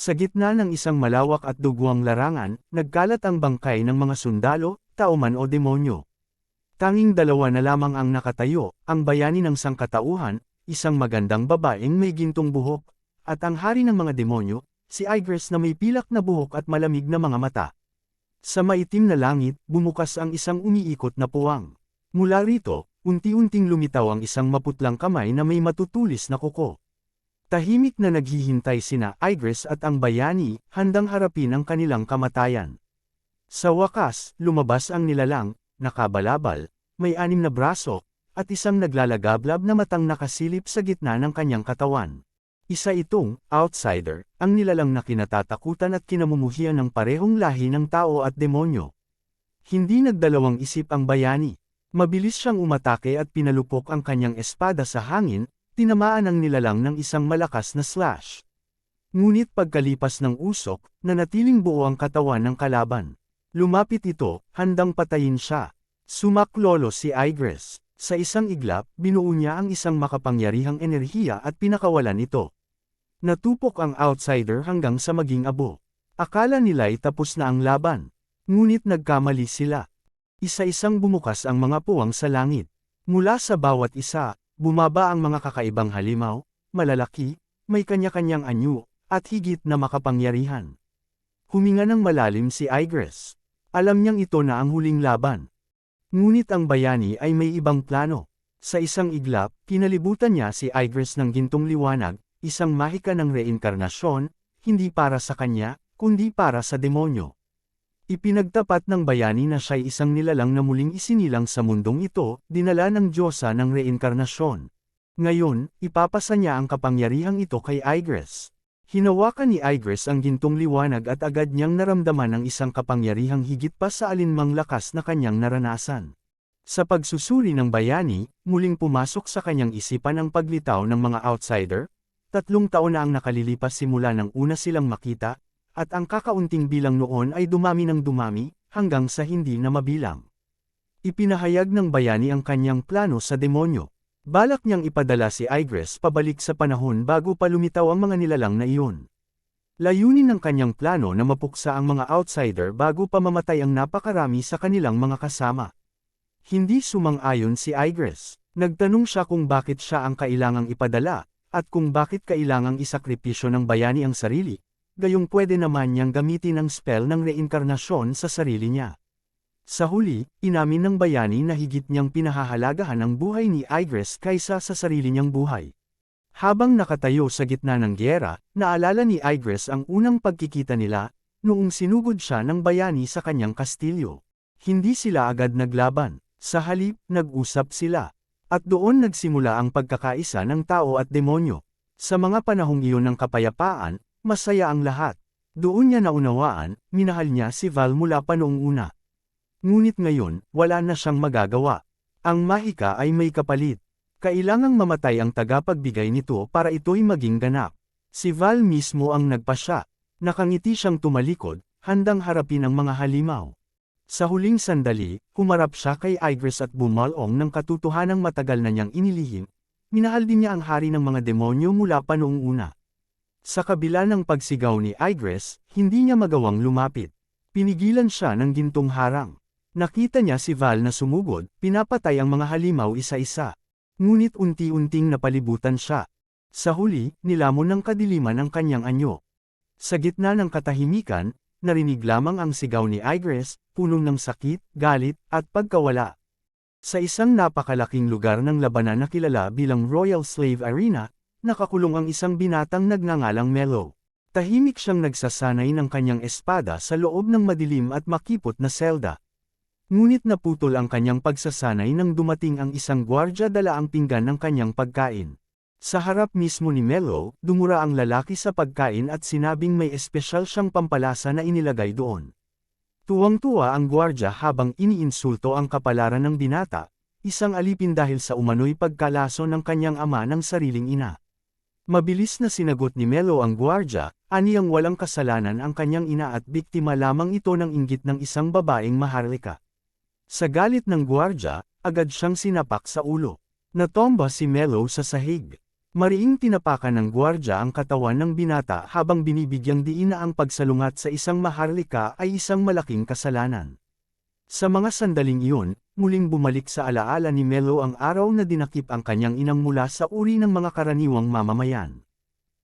Sa gitna ng isang malawak at duguang larangan, nagkalat ang bangkay ng mga sundalo, tao man o demonyo. Tanging dalawa na lamang ang nakatayo, ang bayani ng sangkatauhan, isang magandang babaeng may gintong buhok, at ang hari ng mga demonyo, si Igris na may pilak na buhok at malamig na mga mata. Sa maitim na langit, bumukas ang isang umiikot na puwang. Mula rito, unti-unting lumitaw ang isang maputlang kamay na may matutulis na kuko. Tahimik na naghihintay sina Igris at ang bayani, handang harapin ang kanilang kamatayan. Sa wakas, lumabas ang nilalang, nakabalabal, may 6 na braso, at isang naglalagablab na matang nakasilip sa gitna ng kanyang katawan. Isa itong outsider, ang nilalang na kinatatakutan at kinamumuhian ng parehong lahi ng tao at demonyo. Hindi nagdalawang isip ang bayani. Mabilis siyang umatake at pinalupok ang kanyang espada sa hangin, tinamaan ang nilalang ng isang malakas na slash. Ngunit pagkalipas ng usok, nanatiling buo ang katawan ng kalaban. Lumapit ito, handang patayin siya. Sumaklolo si Igris. Sa isang iglap, binuo niya ang isang makapangyarihang enerhiya at pinakawalan ito. Natupok ang outsider hanggang sa maging abo. Akala nila'y tapos na ang laban. Ngunit nagkamali sila. Isa-isang bumukas ang mga puwang sa langit. Mula sa bawat isa, bumaba ang mga kakaibang halimaw, malalaki, may kanya-kanyang anyo, at higit na makapangyarihan. Huminga ng malalim si Igris. Alam niyang ito na ang huling laban. Ngunit ang bayani ay may ibang plano. Sa isang iglap, kinalibutan niya si Igris ng gintong liwanag, isang mahika ng reinkarnasyon, hindi para sa kanya, kundi para sa demonyo. Ipinagtapat ng bayani na siya'y isang nilalang na muling isinilang sa mundong ito, dinala ng Diyosa ng reinkarnasyon. Ngayon, ipapasa niya ang kapangyarihang ito kay Igris. Hinawakan ni Igris ang gintong liwanag at agad niyang naramdaman ang isang kapangyarihang higit pa sa alinmang lakas na kanyang naranasan. Sa pagsusuri ng bayani, muling pumasok sa kanyang isipan ang paglitaw ng mga outsider. 3 taon na ang nakalilipas simula nang una silang makita, at ang kakaunting bilang noon ay dumami ng dumami, hanggang sa hindi na mabilang. Ipinahayag ng bayani ang kanyang plano sa demonyo. Balak niyang ipadala si Igris pabalik sa panahon bago pa lumitaw ang mga nilalang na iyon. Layunin ng kanyang plano na mapuksa ang mga outsider bago pa mamatay ang napakarami sa kanilang mga kasama. Hindi sumang-ayon si Igris. Nagtanong siya kung bakit siya ang kailangang ipadala, at kung bakit kailangang isakripisyo ng bayani ang sarili, gayong pwede naman niyang gamitin ang spell ng reinkarnasyon sa sarili niya. Sa huli, inamin ng bayani na higit niyang pinahahalagahan ang buhay ni Igris kaysa sa sarili niyang buhay. Habang nakatayo sa gitna ng gyera, naalala ni Igris ang unang pagkikita nila, noong sinugod siya ng bayani sa kanyang kastilyo. Hindi sila agad naglaban, sa halip, nag-usap sila. At doon nagsimula ang pagkakaisa ng tao at demonyo. Sa mga panahong iyon ng kapayapaan, masaya ang lahat. Doon niya naunawaan, minahal niya si Val mula pa noong una. Ngunit ngayon, wala na siyang magagawa. Ang mahika ay may kapalit. Kailangang mamatay ang tagapagbigay nito para ito'y maging ganap. Si Val mismo ang nagpasya. Nakangiti siyang tumalikod, handang harapin ang mga halimaw. Sa huling sandali, humarap siya kay Igris at bumalong ng katotohanang matagal na niyang inilihim. Minahal din niya ang hari ng mga demonyo mula pa noong una. Sa kabila ng pagsigaw ni Igris, hindi niya magawang lumapit. Pinigilan siya ng gintong harang. Nakita niya si Val na sumugod, pinapatay ang mga halimaw isa-isa. Ngunit unti-unting napalibutan siya. Sa huli, nilamon ng kadiliman ang kanyang anyo. Sa gitna ng katahimikan, narinig lamang ang sigaw ni Igris, puno ng sakit, galit, at pagkawala. Sa isang napakalaking lugar ng labanan na kilala bilang Royal Slave Arena, nakakulong ang isang binatang nagngangalang Mello. Tahimik siyang nagsasanay ng kanyang espada sa loob ng madilim at makipot na selda. Ngunit naputol ang kanyang pagsasanay nang dumating ang isang gwardya dala ang pinggan ng kanyang pagkain. Sa harap mismo ni Mello, dumura ang lalaki sa pagkain at sinabing may espesyal siyang pampalasa na inilagay doon. Tuwang-tuwa ang gwardya habang iniinsulto ang kapalaran ng binata, isang alipin dahil sa umano'y pagkalaso ng kanyang ama ng sariling ina. Mabilis na sinagot ni Mello ang gwardya, aniyang walang kasalanan ang kanyang ina at biktima lamang ito ng inggit ng isang babaeng maharlika. Sa galit ng gwardya, agad siyang sinapak sa ulo. Natomba si Mello sa sahig. Mariing tinapakan ng gwardya ang katawan ng binata habang binibigyang diin na ang pagsalungat sa isang maharlika ay isang malaking kasalanan. Sa mga sandaling iyon, muling bumalik sa alaala ni Melo ang araw na dinakip ang kanyang inang mula sa uri ng mga karaniwang mamamayan.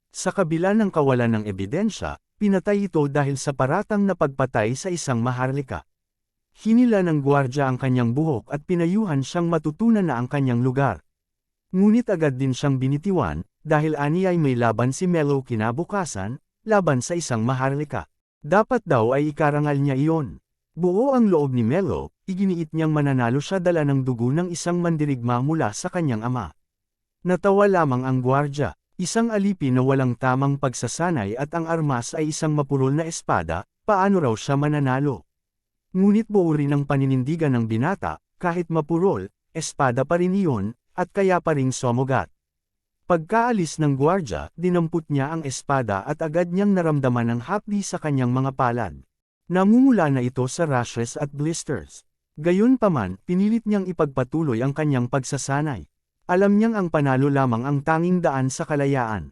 Sa kabila ng kawalan ng ebidensya, pinatay ito dahil sa paratang na pagpatay sa isang maharlika. Hinila ng gwardya ang kanyang buhok at pinayuhan siyang matutunan na ang kanyang lugar. Ngunit agad din siyang binitiwan, dahil ani ay may laban si Melo kinabukasan, laban sa isang maharlika. Dapat daw ay ikarangal niya iyon. Buo ang loob ni Melo, iginiit niyang mananalo siya dala ng dugo ng isang mandirigma mula sa kanyang ama. Natawa lamang ang gwardya, isang alipin na walang tamang pagsasanay at ang armas ay isang mapurol na espada, paano raw siya mananalo? Ngunit buo rin ang paninindigan ng binata, kahit mapurol, espada pa rin iyon, at kaya pa ring somugat. Pagkaalis ng gwardya, dinampot niya ang espada at agad niyang naramdaman ang hapdi sa kanyang mga palad. Namumula na ito sa rashes at blisters. Gayunpaman, pinilit niyang ipagpatuloy ang kanyang pagsasanay. Alam niyang ang panalo lamang ang tanging daan sa kalayaan.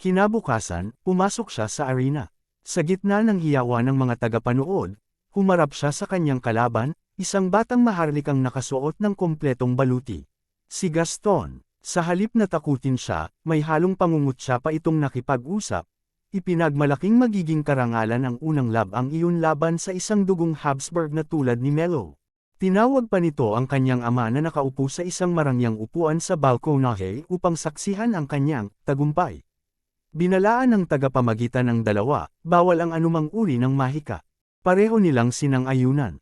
Kinabukasan, pumasok siya sa arena. Sa gitna ng hiyawa ng mga tagapanood, humarap siya sa kanyang kalaban, isang batang maharlikang nakasuot ng kompletong baluti. Si Gaston, sa halip na takutin siya, may halong pangungutya pa itong nakipag-usap. Ipinagmalaking magiging karangalan ang unang ang iyon laban sa isang dugong Habsburg na tulad ni Melo. Tinawag pa nito ang kanyang ama na nakaupo sa isang marangyang upuan sa balkonahe upang saksihan ang kanyang tagumpay. Binalaan ng tagapamagitan ng dalawa, bawal ang anumang uri ng mahika. Pareho nilang sinang-ayunan.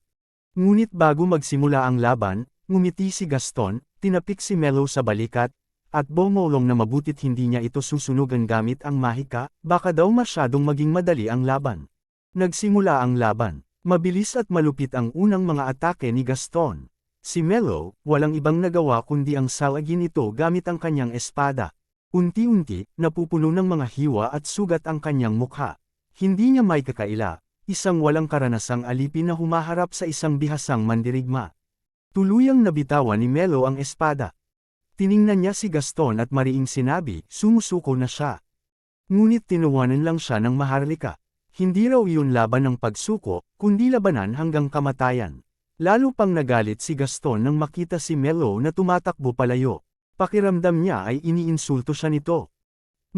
Ngunit bago magsimula ang laban, ngumiti si Gaston, tinapik si Melo sa balikat, at bumulong na mabutit hindi niya ito susunugan gamit ang mahika, baka daw masyadong maging madali ang laban. Nagsimula ang laban. Mabilis at malupit ang unang mga atake ni Gaston. Si Melo, walang ibang nagawa kundi ang salagin ito gamit ang kanyang espada. Unti-unti, napupuno ng mga hiwa at sugat ang kanyang mukha. Hindi niya may kakaila, isang walang karanasang alipin na humaharap sa isang bihasang mandirigma. Tuluyang nabitawan ni Melo ang espada. Tiningnan niya si Gaston at mariing sinabi, sumusuko na siya. Ngunit tinuwanan lang siya ng maharlika. Hindi raw iyon laban ng pagsuko, kundi labanan hanggang kamatayan. Lalo pang nagalit si Gaston nang makita si Melo na tumatakbo palayo. Pakiramdam niya ay iniinsulto siya nito.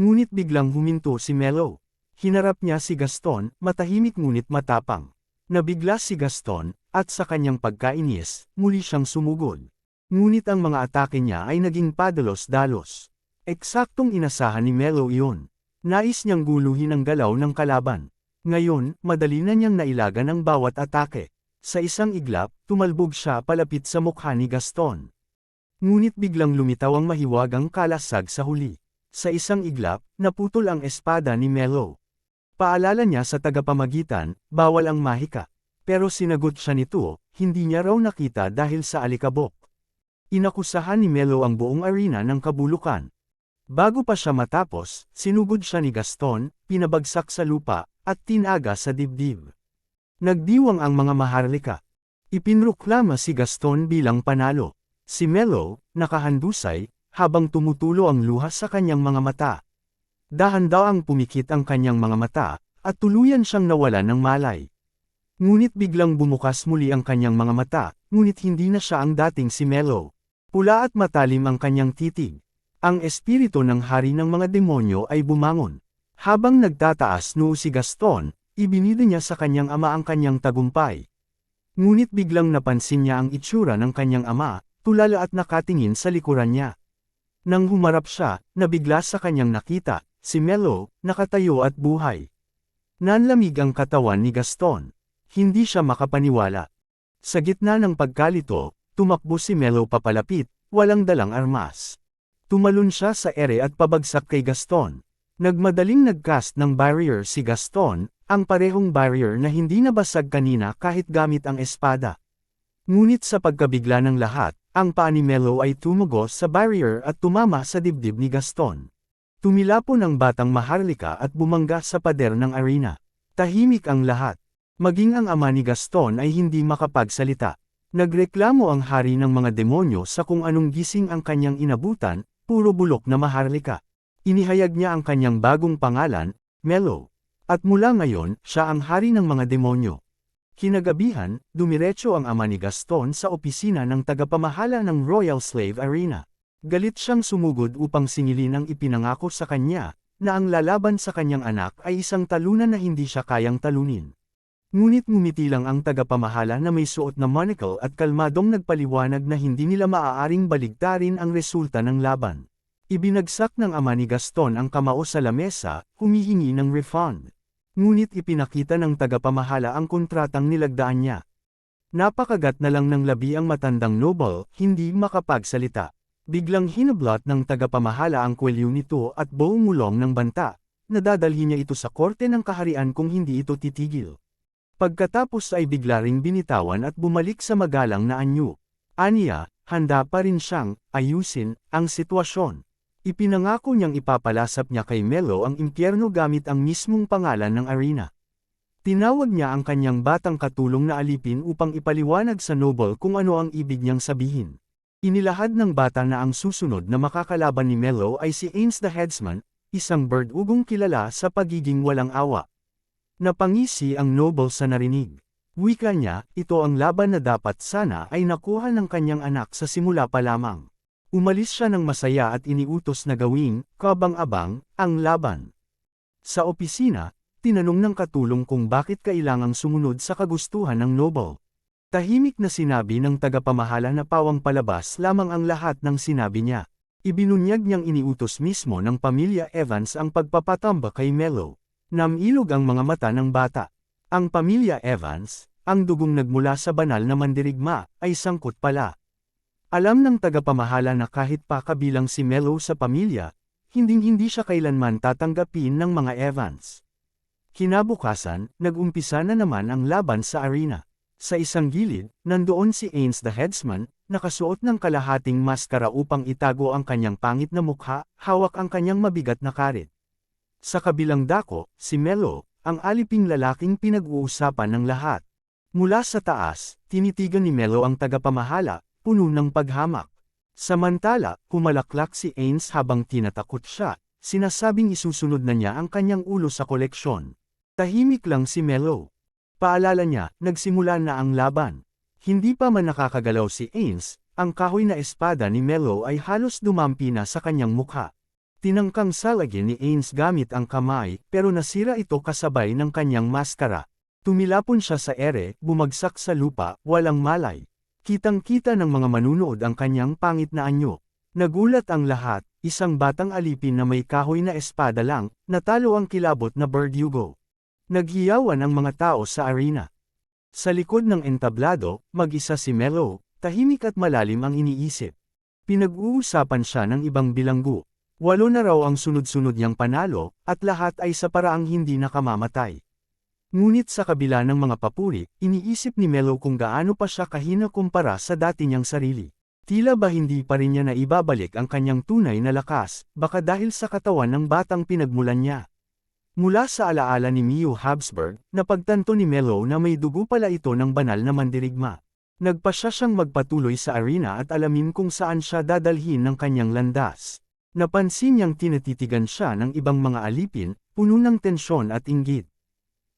Ngunit biglang huminto si Melo. Hinarap niya si Gaston, matahimik ngunit matapang. Nabigla si Gaston, at sa kanyang pagkainis, muli siyang sumugod. Ngunit ang mga atake niya ay naging padalos-dalos. Eksaktong inasahan ni Melo iyon. Nais niyang guluhin ang galaw ng kalaban. Ngayon, madali na niyang nailagan ang bawat atake. Sa isang iglap, tumalbog siya palapit sa mukha ni Gaston. Ngunit biglang lumitaw ang mahiwagang kalasag sa huli. Sa isang iglap, naputol ang espada ni Melo. Paalala niya sa tagapamagitan, bawal ang mahika. Pero sinagot siya nito, hindi niya raw nakita dahil sa alikabok. Inakusahan ni Melo ang buong arena ng kabulukan. Bago pa siya matapos, sinugod siya ni Gaston, pinabagsak sa lupa, at tinaga sa dibdib. Nagdiwang ang mga maharlika. Ipinroklama si Gaston bilang panalo. Si Melo, nakahandusay, habang tumutulo ang luha sa kanyang mga mata. Dahan-dahang pumikit ang kanyang mga mata, at tuluyan siyang nawalan ng malay. Ngunit biglang bumukas muli ang kanyang mga mata, ngunit hindi na siya ang dating si Melo. Pula at matalim ang kanyang titig. Ang espiritu ng hari ng mga demonyo ay bumangon. Habang nagtataas noo si Gaston, ibinida niya sa kanyang ama ang kanyang tagumpay. Ngunit biglang napansin niya ang itsura ng kanyang ama, tulala at nakatingin sa likuran niya. Nang humarap siya, nabigla sa kanyang nakita, si Melo, nakatayo at buhay. Nanlamig ang katawan ni Gaston. Hindi siya makapaniwala. Sa gitna ng pagkalito, tumakbo si Melo papalapit, walang dalang armas. Tumalon siya sa ere at pabagsak kay Gaston. Nagmadaling nagcast ng barrier si Gaston, ang parehong barrier na hindi nabasag kanina kahit gamit ang espada. Ngunit sa pagkabigla ng lahat, ang paa ni Melo ay tumugos sa barrier at tumama sa dibdib ni Gaston. Tumilapon ang batang maharlika at bumangga sa pader ng arena. Tahimik ang lahat. Maging ang ama ni Gaston ay hindi makapagsalita. Nagreklamo ang hari ng mga demonyo sa kung anong gising ang kanyang inabutan, puro bulok na Maharlika. Inihayag niya ang kanyang bagong pangalan, Melo. At mula ngayon, siya ang hari ng mga demonyo. Kinagabihan, dumiretso ang ama ni Gaston sa opisina ng tagapamahala ng Royal Slave Arena. Galit siyang sumugod upang singilin ang ipinangako sa kanya, na ang lalaban sa kanyang anak ay isang talunan na hindi siya kayang talunin. Ngunit ngumiti lang ang tagapamahala na may suot na monocle at kalmadong nagpaliwanag na hindi nila maaaring baligtarin ang resulta ng laban. Ibinagsak ng ama ni Gaston ang kamao sa lamesa, humihingi ng refund. Ngunit ipinakita ng tagapamahala ang kontratang nilagdaan niya. Napakagat na lang ng labi ang matandang noble, hindi makapagsalita. Biglang hinablot ng tagapamahala ang kwelyo nito at buong mulong ng banta. Nadadalhin niya ito sa korte ng kaharian kung hindi ito titigil. Pagkatapos ay bigla ring binitawan at bumalik sa magalang na anyo. Aniya, handa pa rin siyang ayusin ang sitwasyon. Ipinangako niyang ipapalasap niya kay Melo ang impyerno gamit ang mismong pangalan ng arena. Tinawag niya ang kanyang batang katulong na alipin upang ipaliwanag sa noble kung ano ang ibig niyang sabihin. Inilahad ng bata na ang susunod na makakalaban ni Melo ay si Ains the Headsman, isang birdugong kilala sa pagiging walang awa. Napangisi ang noble sa narinig. Wika niya, ito ang laban na dapat sana ay nakuha ng kanyang anak sa simula pa lamang. Umalis siya ng masaya at iniutos na gawing, kabang-abang, ang laban. Sa opisina, tinanong ng katulong kung bakit kailangang sumunod sa kagustuhan ng noble. Tahimik na sinabi ng tagapamahala na pawang palabas lamang ang lahat ng sinabi niya. Ibinunyag niyang iniutos mismo ng pamilya Evans ang pagpapatamba kay Melo. Namilog ang mga mata ng bata. Ang pamilya Evans, ang dugong nagmula sa banal na mandirigma, ay sangkot pala. Alam ng tagapamahala na kahit pa kabilang si Melo sa pamilya, hinding-hindi siya kailanman tatanggapin ng mga Evans. Kinabukasan, nag-umpisa na naman ang laban sa arena. Sa isang gilid, nandoon si Ains the Headsman, nakasuot ng kalahating maskara upang itago ang kanyang pangit na mukha, hawak ang kanyang mabigat na karit. Sa kabilang dako, si Melo, ang aliping lalaking pinag-uusapan ng lahat. Mula sa taas, tinitigan ni Melo ang tagapamahala, puno ng paghamak. Samantala, humalaklak si Ains habang tinatakot siya, sinasabing isusunod na niya ang kanyang ulo sa koleksyon. Tahimik lang si Melo. Paalala niya, nagsimula na ang laban. Hindi pa man nakakagalaw si Ains, ang kahoy na espada ni Melo ay halos dumampi na sa kanyang mukha. Tinangkang salagin ni Ains gamit ang kamay, pero nasira ito kasabay ng kanyang maskara. Tumilapon siya sa ere, bumagsak sa lupa, walang malay. Kitang-kita ng mga manunood ang kanyang pangit na anyo. Nagulat ang lahat, isang batang alipin na may kahoy na espada lang, natalo ang kilabot na Verdugo. Naghiyawan ang mga tao sa arena. Sa likod ng entablado, mag-isa si Melo, tahimik at malalim ang iniisip. Pinag-uusapan siya ng ibang bilanggo. 8 na raw ang sunod-sunod niyang panalo, at lahat ay sa paraang hindi nakamamatay. Ngunit sa kabila ng mga papuri, iniisip ni Melo kung gaano pa siya kahina kumpara sa dati niyang sarili. Tila ba hindi pa rin niya naibabalik ang kanyang tunay na lakas, baka dahil sa katawan ng batang pinagmulan niya. Mula sa alaala ni Mio Habsburg, napagtanto ni Melo na may dugo pala ito ng banal na mandirigma. Nagpasya siyang magpatuloy sa arena at alamin kung saan siya dadalhin ng kanyang landas. Napansin niyang tinatitigan siya ng ibang mga alipin, puno ng tensyon at inggit.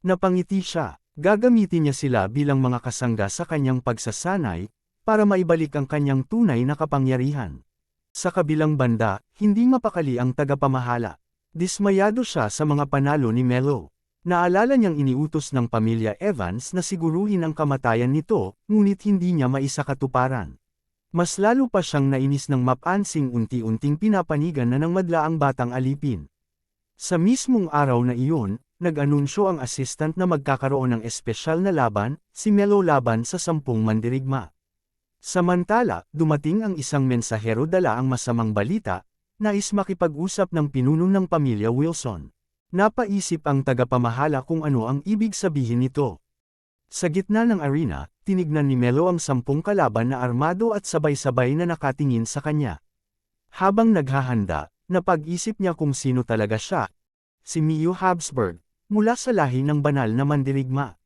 Napangiti siya, gagamitin niya sila bilang mga kasangga sa kanyang pagsasanay, para maibalik ang kanyang tunay na kapangyarihan. Sa kabilang banda, hindi mapakali ang tagapamahala. Dismayado siya sa mga panalo ni Melo. Naalala niyang iniutos ng pamilya Evans na siguruhin ang kamatayan nito, ngunit hindi niya maisakatuparan. Mas lalo pa siyang nainis ng mapansing unti-unting pinapanigan na ng madla ang batang alipin. Sa mismong araw na iyon, nag-anunsyo ang assistant na magkakaroon ng espesyal na laban, si Melo laban sa 10 mandirigma. Samantala, dumating ang isang mensahero dala ang masamang balita, nais makipag-usap ng pinuno ng pamilya Wilson. Napaisip ang tagapamahala kung ano ang ibig sabihin nito. Sa gitna ng arena, tinignan ni Melo ang 10 kalaban na armado at sabay-sabay na nakatingin sa kanya. Habang naghahanda, napag-isip niya kung sino talaga siya. Si Mio Habsburg, mula sa lahi ng banal na mandirigma.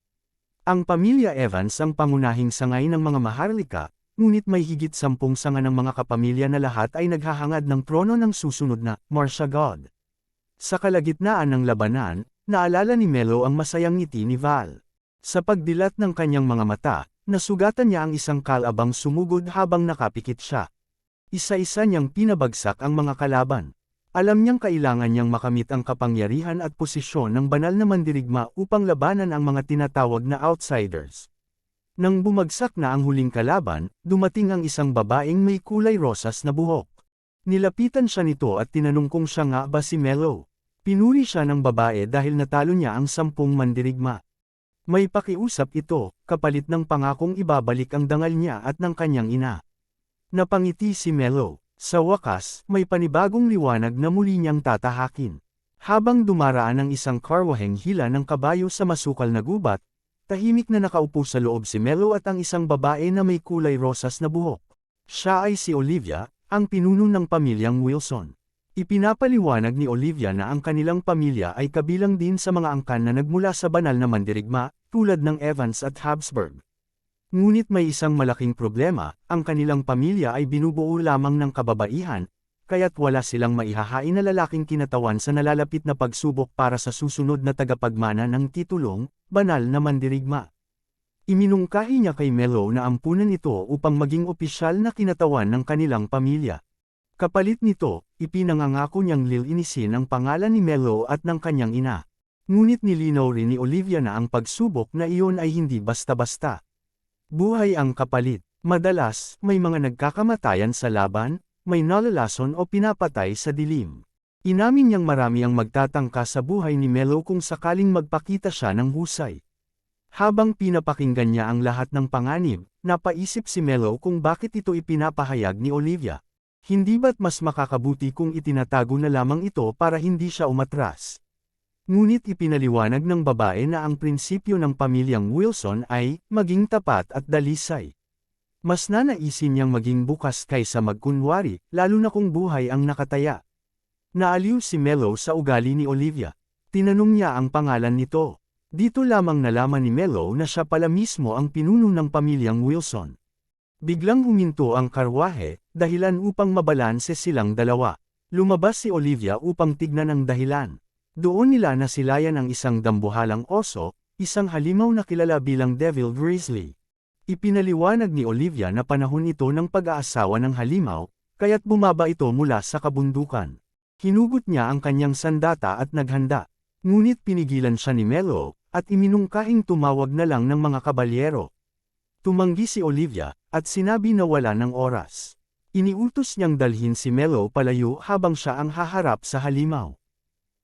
Ang pamilya Evans ang pangunahing sangay ng mga Maharlika, ngunit may higit 10 sanga ng mga kapamilya na lahat ay naghahangad ng trono ng susunod na Marcia God. Sa kalagitnaan ng labanan, naalala ni Melo ang masayang ngiti ni Val. Sa pagdilat ng kanyang mga mata, nasugatan niya ang isang kalabang sumugod habang nakapikit siya. Isa-isa niyang pinabagsak ang mga kalaban. Alam niyang kailangan niyang makamit ang kapangyarihan at posisyon ng banal na mandirigma upang labanan ang mga tinatawag na outsiders. Nang bumagsak na ang huling kalaban, dumating ang isang babaeng may kulay rosas na buhok. Nilapitan siya nito at tinanong kung siya nga ba si Melo. Pinuri siya ng babae dahil natalo niya ang 10 mandirigma. May pakiusap ito, kapalit ng pangakong ibabalik ang dangal niya at ng kanyang ina. Napangiti si Melo. Sa wakas, may panibagong liwanag na muli niyang tatahakin. Habang dumaraan ang isang karwaheng hila ng kabayo sa masukal na gubat, tahimik na nakaupo sa loob si Melo at ang isang babae na may kulay rosas na buhok. Siya ay si Olivia, ang pinuno ng pamilyang Wilson. Ipinapaliwanag ni Olivia na ang kanilang pamilya ay kabilang din sa mga angkan na nagmula sa banal na mandirigma, tulad ng Evans at Habsburg. Ngunit may isang malaking problema, ang kanilang pamilya ay binubuo lamang ng kababaihan, kaya't wala silang maihahain na lalaking kinatawan sa nalalapit na pagsubok para sa susunod na tagapagmana ng titulong, banal na mandirigma. Iminungkahi niya kay Melo na ampunan ito upang maging opisyal na kinatawan ng kanilang pamilya. Kapalit nito, ipinangangako niyang lilinisin ang pangalan ni Melo at ng kanyang ina. Ngunit nilinaw rin ni Olivia na ang pagsubok na iyon ay hindi basta-basta. Buhay ang kapalit. Madalas, may mga nagkakamatayan sa laban, may nalalason o pinapatay sa dilim. Inamin niyang marami ang magtatangka sa buhay ni Melo kung sakaling magpakita siya ng husay. Habang pinapakinggan niya ang lahat ng panganib, napaisip si Melo kung bakit ito ipinapahayag ni Olivia. Hindi ba't mas makakabuti kung itinatago na lamang ito para hindi siya umatras? Ngunit ipinaliwanag ng babae na ang prinsipyo ng pamilyang Wilson ay maging tapat at dalisay. Mas nanaisin niyang maging bukas kaysa magkunwari, lalo na kung buhay ang nakataya. Naaliw si Melo sa ugali ni Olivia. Tinanong niya ang pangalan nito. Dito lamang nalaman ni Melo na siya pala mismo ang pinuno ng pamilyang Wilson. Biglang huminto ang karwahe, dahilan upang mabalanse silang dalawa. Lumabas si Olivia upang tignan ang dahilan. Doon nila nasilayan ang isang dambuhalang oso, isang halimaw na kilala bilang Devil Grizzly. Ipinaliwanag ni Olivia na panahon ito ng pag-aasawa ng halimaw, kaya't bumaba ito mula sa kabundukan. Hinugot niya ang kanyang sandata at naghanda. Ngunit pinigilan siya ni Melo, at iminungkahing tumawag na lang ng mga kabalyero. Tumanggi si Olivia, at sinabi na wala ng oras. Iniutos niyang dalhin si Melo palayo habang siya ang haharap sa halimaw.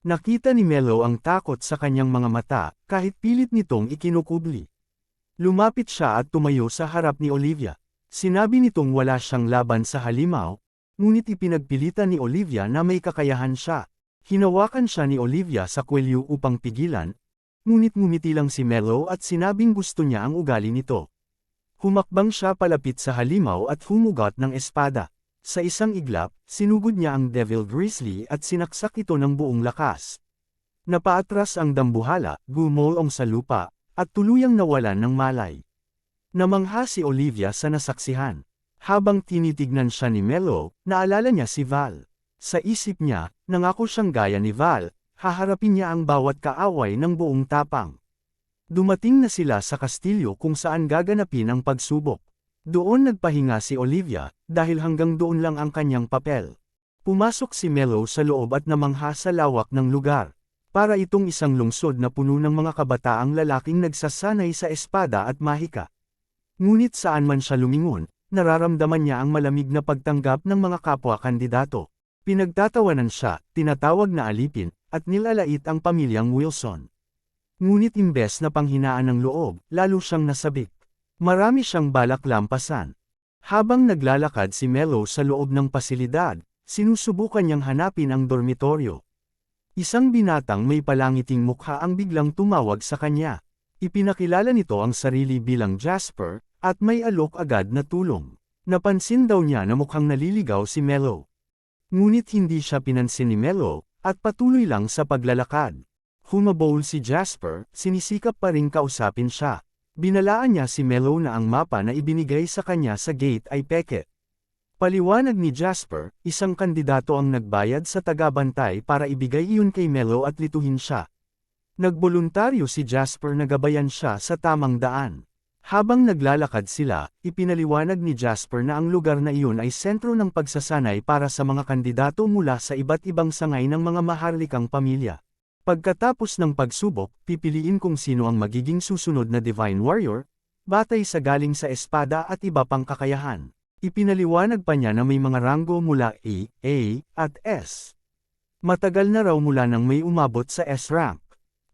Nakita ni Melo ang takot sa kanyang mga mata, kahit pilit nitong ikinukubli. Lumapit siya at tumayo sa harap ni Olivia. Sinabi nitong wala siyang laban sa halimaw, ngunit ipinagpilitan ni Olivia na may kakayahan siya. Hinawakan siya ni Olivia sa kwelyo upang pigilan, ngunit ngumiti lang si Melo at sinabing gusto niya ang ugali nito. Humakbang siya palapit sa halimaw at humugot ng espada. Sa isang iglap, sinugod niya ang Devil Grizzly at sinaksak ito ng buong lakas. Napaatras ang dambuhala, gumulong sa lupa, at tuluyang nawalan ng malay. Namangha si Olivia sa nasaksihan. Habang tinitignan siya ni Melo, naalala niya si Val. Sa isip niya, nangako siyang gaya ni Val, haharapin niya ang bawat kaaway ng buong tapang. Dumating na sila sa kastilyo kung saan gaganapin ang pagsubok. Doon nagpahinga si Olivia, dahil hanggang doon lang ang kanyang papel. Pumasok si Melo sa loob at namangha sa lawak ng lugar. Para itong isang lungsod na puno ng mga kabataang lalaking nagsasanay sa espada at mahika. Ngunit saan man siya lumingon, nararamdaman niya ang malamig na pagtanggap ng mga kapwa-kandidato. Pinagtatawanan siya, tinatawag na alipin, at nilalait ang pamilyang Wilson. Ngunit imbes na panghinaan ng loob, lalo siyang nasabik. Marami siyang balak lampasan. Habang naglalakad si Melo sa loob ng pasilidad, sinusubukan niyang hanapin ang dormitoryo. Isang binatang may palangiting mukha ang biglang tumawag sa kanya. Ipinakilala nito ang sarili bilang Jasper, at may alok agad na tulong. Napansin daw niya na mukhang naliligaw si Melo. Ngunit hindi siya pinansin ni Melo, at patuloy lang sa paglalakad. Humabol si Jasper, sinisikap pa ring kausapin siya. Binalaan niya si Melo na ang mapa na ibinigay sa kanya sa gate ay peke. Paliwanag ni Jasper, isang kandidato ang nagbayad sa tagabantay para ibigay iyon kay Melo at lituhin siya. Nagboluntaryo si Jasper na gabayan siya sa tamang daan. Habang naglalakad sila, ipinaliwanag ni Jasper na ang lugar na iyon ay sentro ng pagsasanay para sa mga kandidato mula sa iba't ibang sangay ng mga maharlikang pamilya. Pagkatapos ng pagsubok, pipiliin kung sino ang magiging susunod na Divine Warrior, batay sa galing sa espada at iba pang kakayahan. Ipinaliwanag pa niya na may mga ranggo mula A at S. Matagal na raw mula nang may umabot sa S rank.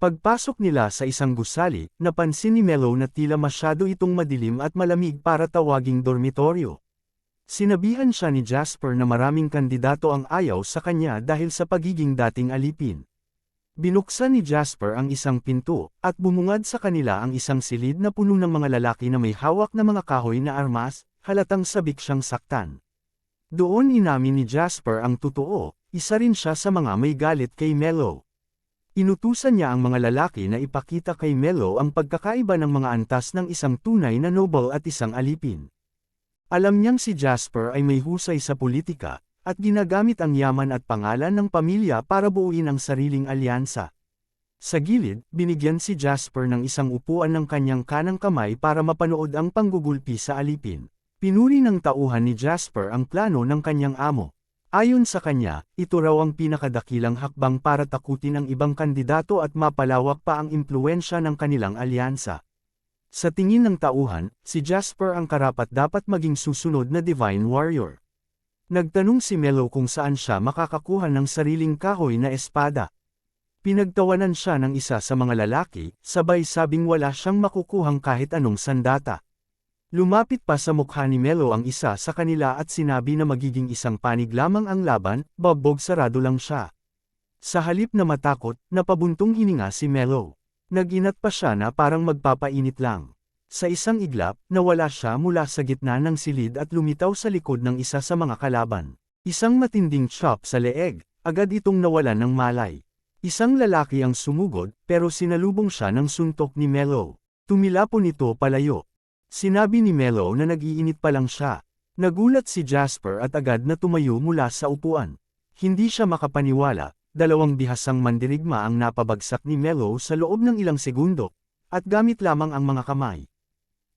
Pagpasok nila sa isang gusali, napansin ni Melo na tila masyado itong madilim at malamig para tawaging dormitoryo. Sinabihan siya ni Jasper na maraming kandidato ang ayaw sa kanya dahil sa pagiging dating alipin. Binuksan ni Jasper ang isang pinto, at bumungad sa kanila ang isang silid na puno ng mga lalaki na may hawak na mga kahoy na armas, halatang sabik siyang saktan. Doon inamin ni Jasper ang totoo, isa rin siya sa mga may galit kay Melo. Inutusan niya ang mga lalaki na ipakita kay Melo ang pagkakaiba ng mga antas ng isang tunay na noble at isang alipin. Alam niyang si Jasper ay may husay sa politika, at ginagamit ang yaman at pangalan ng pamilya para buuin ang sariling alyansa. Sa gilid, binigyan si Jasper ng isang upuan ng kanyang kanang kamay para mapanood ang panggugulpi sa alipin. Pinuri ng tauhan ni Jasper ang plano ng kanyang amo. Ayon sa kanya, ito raw ang pinakadakilang hakbang para takutin ang ibang kandidato at mapalawak pa ang impluwensya ng kanilang alyansa. Sa tingin ng tauhan, si Jasper ang karapat-dapat maging susunod na Divine Warrior. Nagtanong si Melo kung saan siya makakakuha ng sariling kahoy na espada. Pinagtawanan siya ng isa sa mga lalaki, sabay sabing wala siyang makukuhang kahit anong sandata. Lumapit pa sa mukha ni Melo ang isa sa kanila at sinabi na magiging isang panig lamang ang laban, bagbog sarado lang siya. Sa halip na matakot, napabuntong hininga si Melo. Nag-inat pa siya na parang magpapainit lang. Sa isang iglap, nawala siya mula sa gitna ng silid at lumitaw sa likod ng isa sa mga kalaban. Isang matinding chop sa leeg, agad itong nawalan ng malay. Isang lalaki ang sumugod, pero sinalubong siya ng suntok ni Melo. Tumilapon ito palayo. Sinabi ni Melo na nag-iinit pa lang siya. Nagulat si Jasper at agad na tumayo mula sa upuan. Hindi siya makapaniwala, dalawang bihasang mandirigma ang napabagsak ni Melo sa loob ng ilang segundo, at gamit lamang ang mga kamay.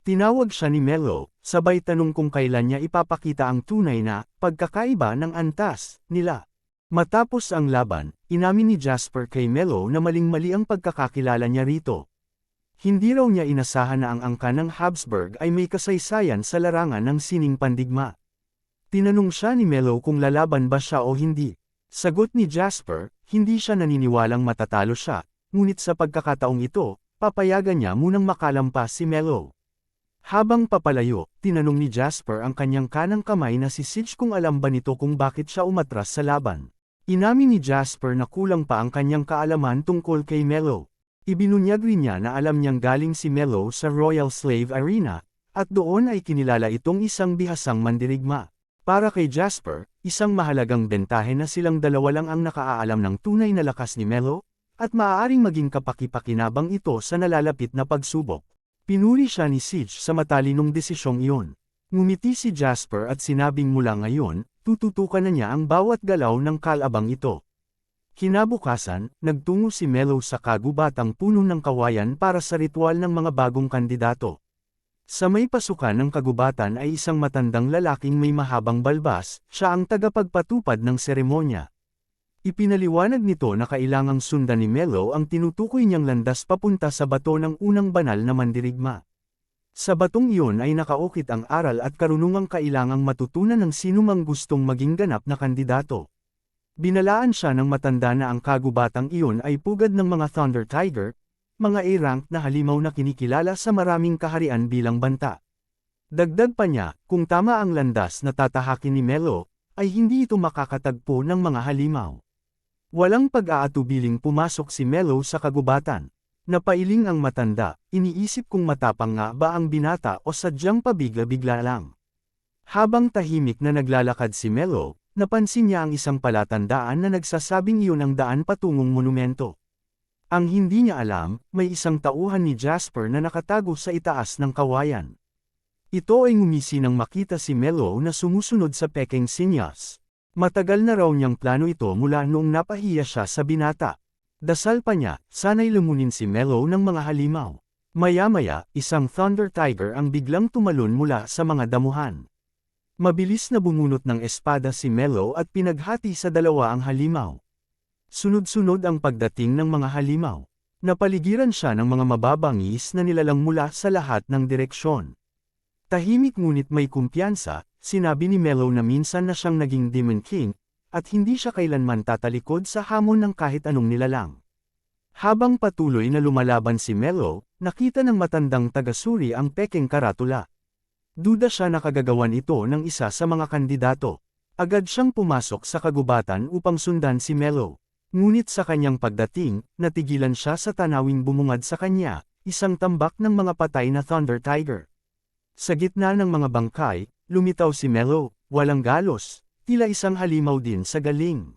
Tinawag siya ni Melo, sabay tanong kung kailan niya ipapakita ang tunay na pagkakaiba ng antas nila. Matapos ang laban, inamin ni Jasper kay Melo na maling-mali ang pagkakakilala niya rito. Hindi raw niya inasahan na ang angka ng Habsburg ay may kasaysayan sa larangan ng sining pandigma. Tinanong siya ni Melo kung lalaban ba siya o hindi. Sagot ni Jasper, hindi siya naniniwalang matatalo siya, ngunit sa pagkakataong ito, papayagan niya munang makalampas si Melo. Habang papalayo, tinanong ni Jasper ang kanyang kanang kamay na si Sige kung alam ba nito kung bakit siya umatras sa laban. Inamin ni Jasper na kulang pa ang kanyang kaalaman tungkol kay Melo. Ibinunyag rin niya na alam niyang galing si Melo sa Royal Slave Arena, at doon ay kinilala itong isang bihasang mandirigma. Para kay Jasper, isang mahalagang bentahe na silang dalawa lang ang nakaalam ng tunay na lakas ni Melo, at maaaring maging kapaki-pakinabang ito sa nalalapit na pagsubok. Pinuri siya ni Sige sa matalinong desisyong iyon. Ngumiti si Jasper at sinabing mula ngayon, tututukan na niya ang bawat galaw ng kalabang ito. Kinabukasan, nagtungo si Melo sa kagubatang puno ng kawayan para sa ritual ng mga bagong kandidato. Sa may pasukan ng kagubatan ay isang matandang lalaking may mahabang balbas, siya ang tagapagpatupad ng seremonya. Ipinaliwanag nito na kailangang sundan ni Melo ang tinutukoy niyang landas papunta sa bato ng unang banal na mandirigma. Sa batong iyon ay nakaukit ang aral at karunungang kailangang matutunan ng sinumang gustong maging ganap na kandidato. Binalaan siya ng matanda na ang kagubatang iyon ay pugad ng mga Thunder Tiger, mga A-rank na halimaw na kinikilala sa maraming kaharian bilang banta. Dagdag pa niya, kung tama ang landas na tatahakin ni Melo, ay hindi ito makakatagpo ng mga halimaw. Walang pag-aatubiling pumasok si Melo sa kagubatan. Napailing ang matanda, iniisip kung matapang nga ba ang binata o sadyang pabigla-bigla lang. Habang tahimik na naglalakad si Melo, napansin niya ang isang palatandaan na nagsasabing iyon ang daan patungong monumento. Ang hindi niya alam, may isang tauhan ni Jasper na nakatago sa itaas ng kawayan. Ito ay ngumisi nang makita si Mello na sumusunod sa pekeng sinyas. Matagal na raw niyang plano ito mula noong napahiya siya sa binata. Dasal pa niya, sana'y lumunin si Mello ng mga halimaw. Maya-maya, isang Thunder Tiger ang biglang tumalon mula sa mga damuhan. Mabilis na bumunot ng espada si Mello at pinaghati sa dalawa ang halimaw. Sunod-sunod ang pagdating ng mga halimaw. Napaligiran siya ng mga mababangis na nilalang mula sa lahat ng direksyon. Tahimik ngunit may kumpiyansa, sinabi ni Mello na minsan na siyang naging Demon King, at hindi siya kailanman tatalikod sa hamon ng kahit anong nilalang. Habang patuloy na lumalaban si Mello, nakita ng matandang taga-suri ang pekeng karatula. Duda siya na kagagawan ito ng isa sa mga kandidato. Agad siyang pumasok sa kagubatan upang sundan si Mello. Ngunit sa kanyang pagdating, natigilan siya sa tanawing bumungad sa kanya, isang tambak ng mga patay na Thunder Tiger. Sa gitna ng mga bangkay, lumitaw si Mello, walang galos, tila isang halimaw din sa galing.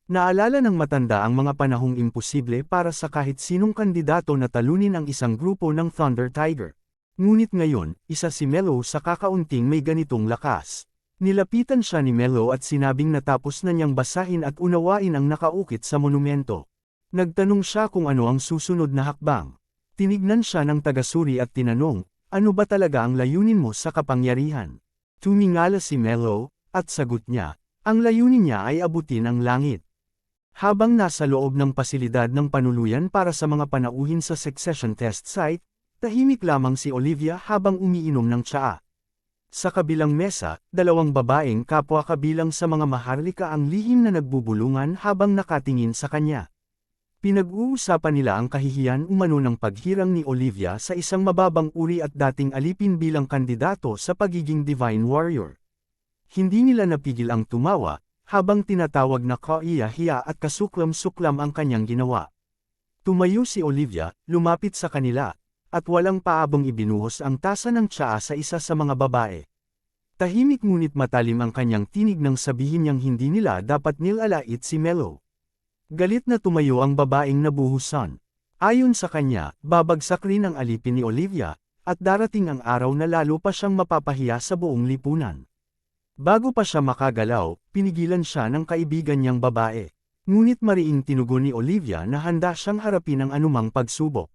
Naalala ng matanda ang mga panahong imposible para sa kahit sinong kandidato na talunin ang isang grupo ng Thunder Tiger. Ngunit ngayon, isa si Mello sa kakaunting may ganitong lakas. Nilapitan siya ni Mello at sinabing natapos na niyang basahin at unawain ang nakaukit sa monumento. Nagtanong siya kung ano ang susunod na hakbang. Tinignan siya ng taga-suri at tinanong, ano ba talaga ang layunin mo sa kapangyarihan? Tumingala si Mello, at sagot niya, ang layunin niya ay abutin ang langit. Habang nasa loob ng pasilidad ng panuluyan para sa mga panauhin sa succession test site, tahimik lamang si Olivia habang umiinom ng tsaa. Sa kabilang mesa, dalawang babaeng kapwa kabilang sa mga maharlika ang lihim na nagbubulungan habang nakatingin sa kanya. Pinag-uusapan nila ang kahihiyan umano ng paghirang ni Olivia sa isang mababang uri at dating alipin bilang kandidato sa pagiging Divine Warrior. Hindi nila napigil ang tumawa, habang tinatawag na kaiya-hiya at kasuklam-suklam ang kanyang ginawa. Tumayo si Olivia, lumapit sa kanila, at walang paabong ibinuhos ang tasa ng tsaa sa isa sa mga babae. Tahimik ngunit matalim ang kanyang tinig nang sabihin niyang hindi nila dapat nilalait si Mello. Galit na tumayo ang babaeng nabuhusan. Ayon sa kanya, babagsak rin ang alipin ni Olivia, at darating ang araw na lalo pa siyang mapapahiya sa buong lipunan. Bago pa siya makagalaw, pinigilan siya ng kaibigan niyang babae. Ngunit mariing tinugon ni Olivia na handa siyang harapin ang anumang pagsubok.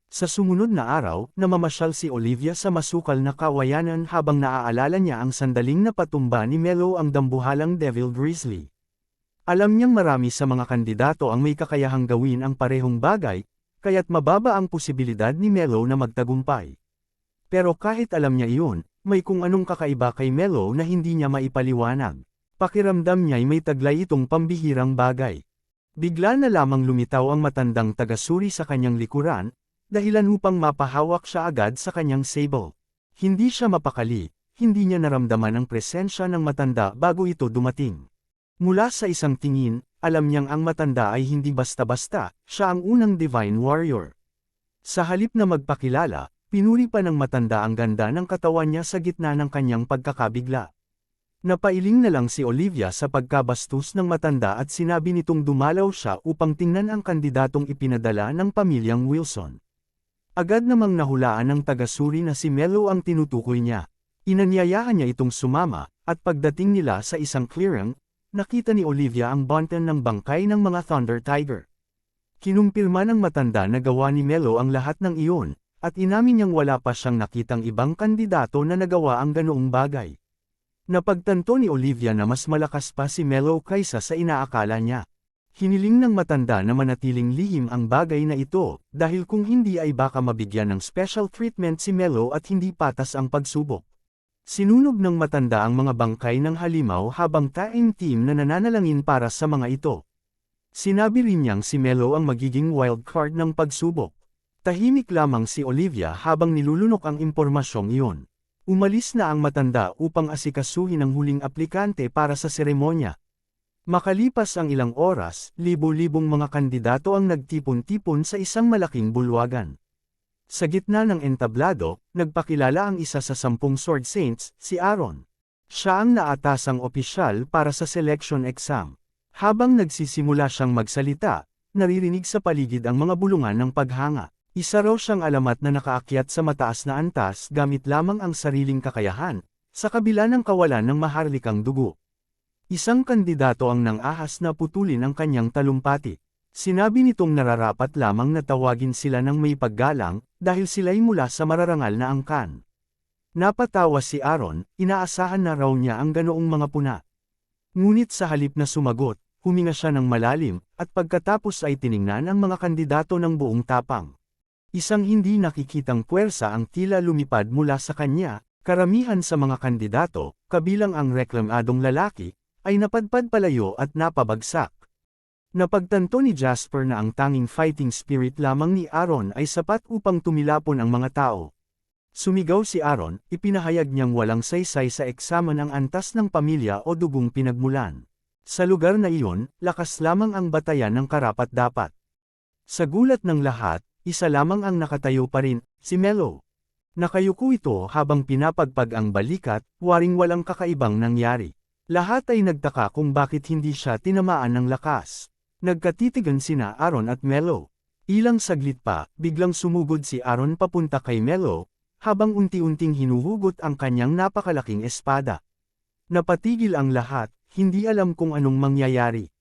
Sa sumunod na araw, namamasyal si Olivia sa masukal na kawayanan habang naaalala niya ang sandaling napatumba ni Mello ang dambuhalang Devil Grizzly. Alam niyang marami sa mga kandidato ang may kakayahang gawin ang parehong bagay, kaya't mababa ang posibilidad ni Mello na magtagumpay. Pero kahit alam niya iyon, may kung anong kakaiba kay Mello na hindi niya maipaliwanag. Pakiramdam niya'y may taglay itong pambihirang bagay. Bigla na lamang lumitaw ang matandang taga-suri sa kanyang likuran, dahilan upang mapahawak siya agad sa kanyang sable. Hindi siya mapakali, hindi niya naramdaman ang presensya ng matanda bago ito dumating. Mula sa isang tingin, alam niyang ang matanda ay hindi basta-basta, siya ang unang Divine Warrior. Sa halip na magpakilala, pinuri pa ng matanda ang ganda ng katawan niya sa gitna ng kanyang pagkakabigla. Napailing na lang si Olivia sa pagkabastos ng matanda at sinabi nitong dumalaw siya upang tingnan ang kandidatong ipinadala ng pamilyang Wilson. Agad namang nahulaan ng taga-suri na si Mello ang tinutukoy niya. Inanyayahan niya itong sumama, at pagdating nila sa isang clearing, nakita ni Olivia ang bonten ng bangkay ng mga Thunder Tiger. Kinumpirma ng matanda na gawa ni Mello ang lahat ng iyon, at inamin niyang wala pa siyang nakitang ibang kandidato na nagawa ang ganoong bagay. Napagtanto ni Olivia na mas malakas pa si Mello kaysa sa inaakala niya. Hiniling ng matanda na manatiling lihim ang bagay na ito, dahil kung hindi ay baka mabigyan ng special treatment si Mello at hindi patas ang pagsubok. Sinunog ng matanda ang mga bangkay ng halimaw habang team na nananalangin para sa mga ito. Sinabi rin niyang si Mello ang magiging wild card ng pagsubok. Tahimik lamang si Olivia habang nilulunok ang impormasyong iyon. Umalis na ang matanda upang asikasuhin ang huling aplikante para sa seremonya. Makalipas ang ilang oras, libo-libong mga kandidato ang nagtipon-tipon sa isang malaking bulwagan. Sa gitna ng entablado, nagpakilala ang isa sa 10 Sword Saints, si Aaron. Siya ang naatasang opisyal para sa selection exam. Habang nagsisimula siyang magsalita, naririnig sa paligid ang mga bulungan ng paghanga. Isa raw siyang alamat na nakaakyat sa mataas na antas gamit lamang ang sariling kakayahan, sa kabila ng kawalan ng maharlikang dugo. Isang kandidato ang nang-ahas na putulin ang kanyang talumpati. Sinabi nitong nararapat lamang na tawagin sila ng may paggalang, dahil sila'y mula sa mararangal na angkan. Napatawa si Aaron, inaasahan na raw niya ang ganoong mga puna. Ngunit sa halip na sumagot, huminga siya ng malalim, at pagkatapos ay tiningnan ang mga kandidato ng buong tapang. Isang hindi nakikitang puwersa ang tila lumipad mula sa kanya, karamihan sa mga kandidato, kabilang ang reklamadong lalaki, ay napadpad palayo at napabagsak. Napagtanto ni Jasper na ang tanging fighting spirit lamang ni Aaron ay sapat upang tumilapon ang mga tao. Sumigaw si Aaron, ipinahayag niyang walang saysay sa eksamen ang antas ng pamilya o dugong pinagmulan. Sa lugar na iyon, lakas lamang ang batayan ng karapat-dapat. Sa gulat ng lahat, isa lamang ang nakatayo pa rin, si Melo. Nakayuko ito habang pinapagpag ang balikat, waring walang kakaibang nangyari. Lahat ay nagtaka kung bakit hindi siya tinamaan ng lakas. Nagkatitigan sina Aaron at Melo. Ilang saglit pa, biglang sumugod si Aaron papunta kay Melo, habang unti-unting hinuhugot ang kanyang napakalaking espada. Napatigil ang lahat, hindi alam kung anong mangyayari.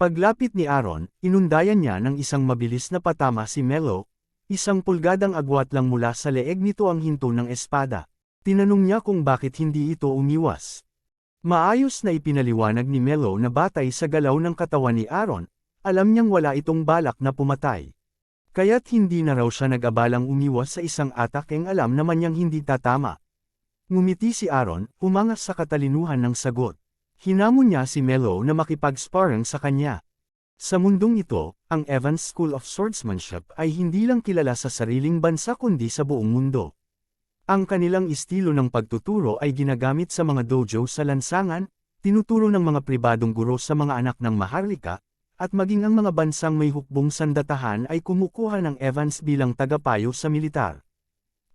Paglapit ni Aaron, inundayan niya ng isang mabilis na patama si Melo, isang pulgadang agwat lang mula sa leeg nito ang hinto ng espada. Tinanong niya kung bakit hindi ito umiwas. Maayos na ipinaliwanag ni Melo na batay sa galaw ng katawan ni Aaron, alam niyang wala itong balak na pumatay. Kaya't hindi na raw siya nag-abalang umiwas sa isang atakeng alam naman niyang hindi tatama. Ngumiti si Aaron, umangas sa katalinuhan ng sagot. Hinamon niya si Melo na makipag-sparring sa kanya. Sa mundong ito, ang Evans School of Swordsmanship ay hindi lang kilala sa sariling bansa kundi sa buong mundo. Ang kanilang estilo ng pagtuturo ay ginagamit sa mga dojo sa lansangan, tinuturo ng mga pribadong guro sa mga anak ng maharlika, at maging ang mga bansang may hukbong sandatahan ay kumukuha ng Evans bilang tagapayo sa militar.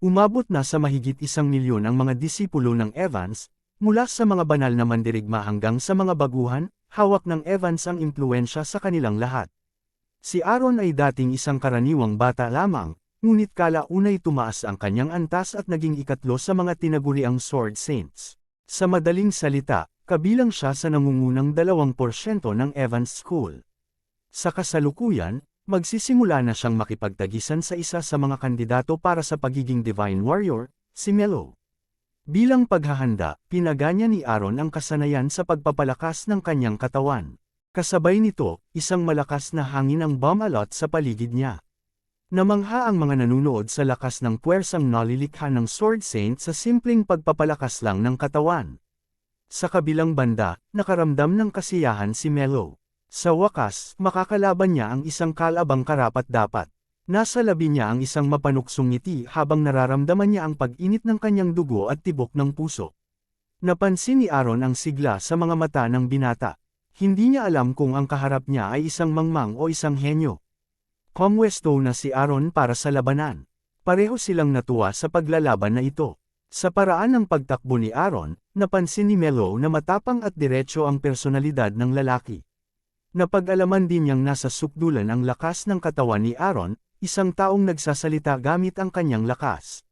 Umabot na sa mahigit 1,000,000 ang mga disipulo ng Evans, mula sa mga banal na mandirigma hanggang sa mga baguhan, hawak ng Evans ang impluwensya sa kanilang lahat. Si Aaron ay dating isang karaniwang bata lamang, ngunit kalaunay tumaas ang kanyang antas at naging ikatlo sa mga tinaguriang Sword Saints. Sa madaling salita, kabilang siya sa nangungunang 2% ng Evans School. Sa kasalukuyan, magsisimula na siyang makipagtagisan sa isa sa mga kandidato para sa pagiging Divine Warrior, si Melo. Bilang paghahanda, pinaganya ni Aaron ang kasanayan sa pagpapalakas ng kanyang katawan. Kasabay nito, isang malakas na hangin ang bumalot sa paligid niya. Namangha ang mga nanunood sa lakas ng puwersang nalilikha ng Sword Saint sa simpleng pagpapalakas lang ng katawan. Sa kabilang banda, nakaramdam ng kasiyahan si Melo. Sa wakas, makakalaban niya ang isang kalabang karapat-dapat. Nasa labi niya ang isang mapanuksong ngiti habang nararamdaman niya ang pag-init ng kanyang dugo at tibok ng puso. Napansin ni Aaron ang sigla sa mga mata ng binata. Hindi niya alam kung ang kaharap niya ay isang mangmang o isang henyo. Pumwesto na si Aaron para sa labanan. Pareho silang natuwa sa paglalaban na ito. Sa paraan ng pagtakbo ni Aaron, napansin ni Melo na matapang at diretso ang personalidad ng lalaki. Napag-alaman din niyang nasa sukdulan ang lakas ng katawan ni Aaron, isang taong nagsasalita gamit ang kanyang lakas.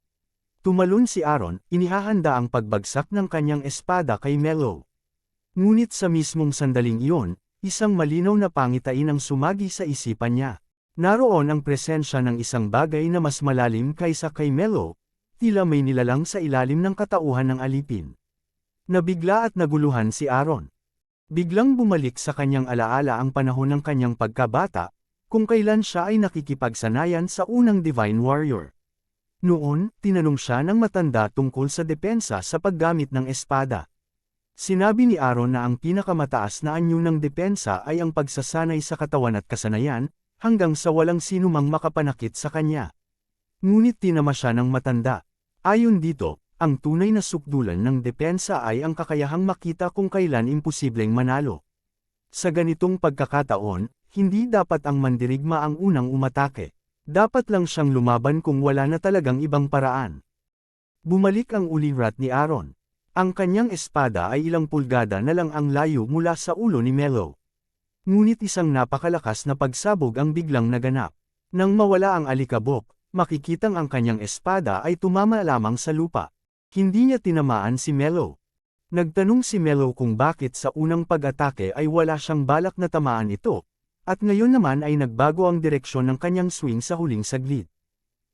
Tumalon si Aaron, inihahanda ang pagbagsak ng kanyang espada kay Melo. Ngunit sa mismong sandaling iyon, isang malinaw na pangitain ang sumagi sa isipan niya. Naroon ang presensya ng isang bagay na mas malalim kaysa kay Melo, tila may nilalang sa ilalim ng katauhan ng alipin. Nabigla at naguluhan si Aaron. Biglang bumalik sa kanyang alaala ang panahon ng kanyang pagkabata, kung kailan siya ay nakikipagsanayan sa unang Divine Warrior. Noon, tinanong siya ng matanda tungkol sa depensa sa paggamit ng espada. Sinabi ni Aaron na ang pinakamataas na anyo ng depensa ay ang pagsasanay sa katawan at kasanayan, hanggang sa walang sinumang makapanakit sa kanya. Ngunit tinama siya ng matanda. Ayon dito, ang tunay na sukdulan ng depensa ay ang kakayahang makita kung kailan imposibleng manalo. Sa ganitong pagkakataon, hindi dapat ang mandirigma ang unang umatake. Dapat lang siyang lumaban kung wala na talagang ibang paraan. Bumalik ang ulirat ni Aaron. Ang kanyang espada ay ilang pulgada na lang ang layo mula sa ulo ni Melo. Ngunit isang napakalakas na pagsabog ang biglang naganap. Nang mawala ang alikabok, makikitang ang kanyang espada ay tumama lamang sa lupa. Hindi niya tinamaan si Mello. Nagtanong si Mello kung bakit sa unang pag-atake ay wala siyang balak na tamaan ito, at ngayon naman ay nagbago ang direksyon ng kanyang swing sa huling saglit.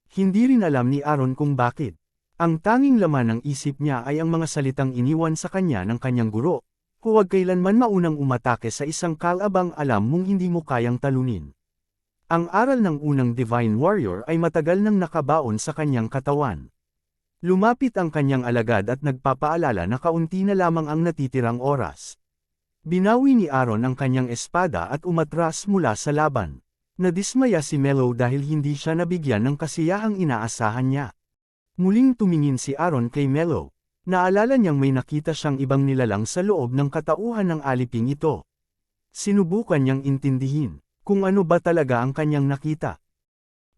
Hindi rin alam ni Aaron kung bakit. Ang tanging laman ng isip niya ay ang mga salitang iniwan sa kanya ng kanyang guro, huwag kailanman maunang umatake sa isang kalabang alam mong hindi mo kayang talunin. Ang aral ng unang Divine Warrior ay matagal nang nakabaon sa kanyang katawan. Lumapit ang kanyang alagad at nagpapaalala na kaunti na lamang ang natitirang oras. Binawi ni Aaron ang kanyang espada at umatras mula sa laban. Nadismaya si Mello dahil hindi siya nabigyan ng kasiyahang inaasahan niya. Muling tumingin si Aaron kay Mello. Naalala niyang may nakita siyang ibang nilalang sa loob ng katauhan ng aliping ito. Sinubukan niyang intindihin kung ano ba talaga ang kanyang nakita.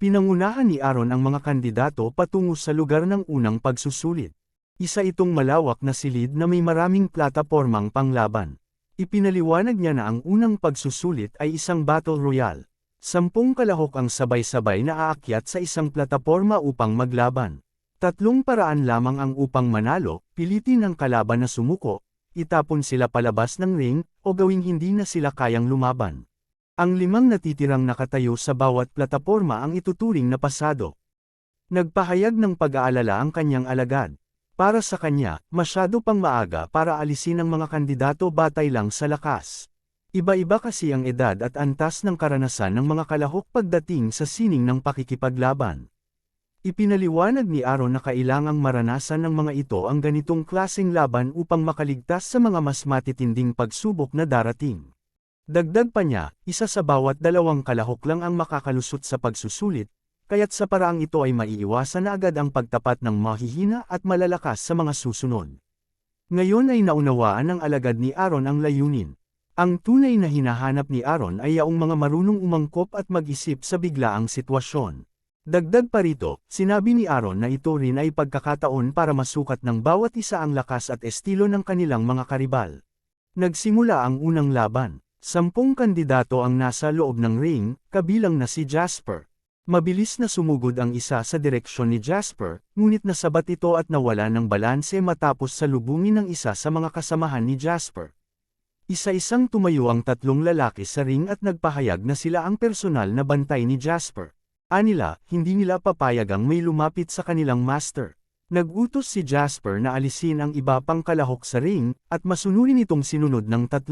Pinangunahan ni Aaron ang mga kandidato patungo sa lugar ng unang pagsusulit. Isa itong malawak na silid na may maraming platapormang panglaban. Ipinaliwanag niya na ang unang pagsusulit ay isang battle royale. 10 kalahok ang sabay-sabay na aakyat sa isang plataporma upang maglaban. 3 paraan lamang ang upang manalo, pilitin ang kalaban na sumuko, itapon sila palabas ng ring, o gawing hindi na sila kayang lumaban. Ang 5 natitirang nakatayo sa bawat plataporma ang ituturing na pasado. Nagpahayag ng pag-aalala ang kanyang alagad. Para sa kanya, masyado pang maaga para alisin ang mga kandidato batay lang sa lakas. Iba-iba kasi ang edad at antas ng karanasan ng mga kalahok pagdating sa sining ng pakikipaglaban. Ipinaliwanag ni Aaron na kailangang maranasan ng mga ito ang ganitong klaseng laban upang makaligtas sa mga mas matitinding pagsubok na darating. Dagdag pa niya, isa sa bawat 2 kalahok lang ang makakalusot sa pagsusulit, kaya't sa paraang ito ay maiiwasan na agad ang pagtapat ng mahihina at malalakas sa mga susunod. Ngayon ay naunawaan ng alagad ni Aaron ang layunin. Ang tunay na hinahanap ni Aaron ay yaong mga marunong umangkop at mag-isip sa biglaang sitwasyon. Dagdag pa rito, sinabi ni Aaron na ito rin ay pagkakataon para masukat ng bawat isa ang lakas at estilo ng kanilang mga karibal. Nagsimula ang unang laban. 10 kandidato ang nasa loob ng ring, kabilang na si Jasper. Mabilis na sumugod ang isa sa direksyon ni Jasper, ngunit nasabat ito at nawala ng balanse matapos salubungin ng isa sa mga kasamahan ni Jasper. Isa-isang tumayo ang 3 lalaki sa ring at nagpahayag na sila ang personal na bantay ni Jasper. Anila, hindi nila papayagang may lumapit sa kanilang master. Nagutos si Jasper na alisin ang iba pang kalahok sa ring, at masunurin itong sinunod ng 3.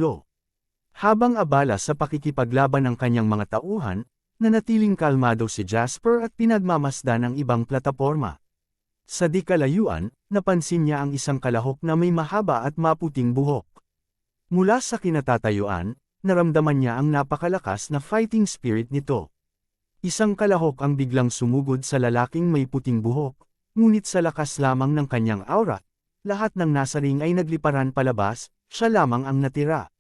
Habang abala sa pakikipaglaban ng kanyang mga tauhan, nanatiling kalmado si Jasper at pinagmamasdan ang ibang plataporma. Sa di kalayuan, napansin niya ang isang kalahok na may mahaba at maputing buhok. Mula sa kinatatayuan, naramdaman niya ang napakalakas na fighting spirit nito. Isang kalahok ang biglang sumugod sa lalaking may puting buhok, ngunit sa lakas lamang ng kanyang aura, lahat ng nasa ring ay nagliparan palabas, siya lamang ang natira.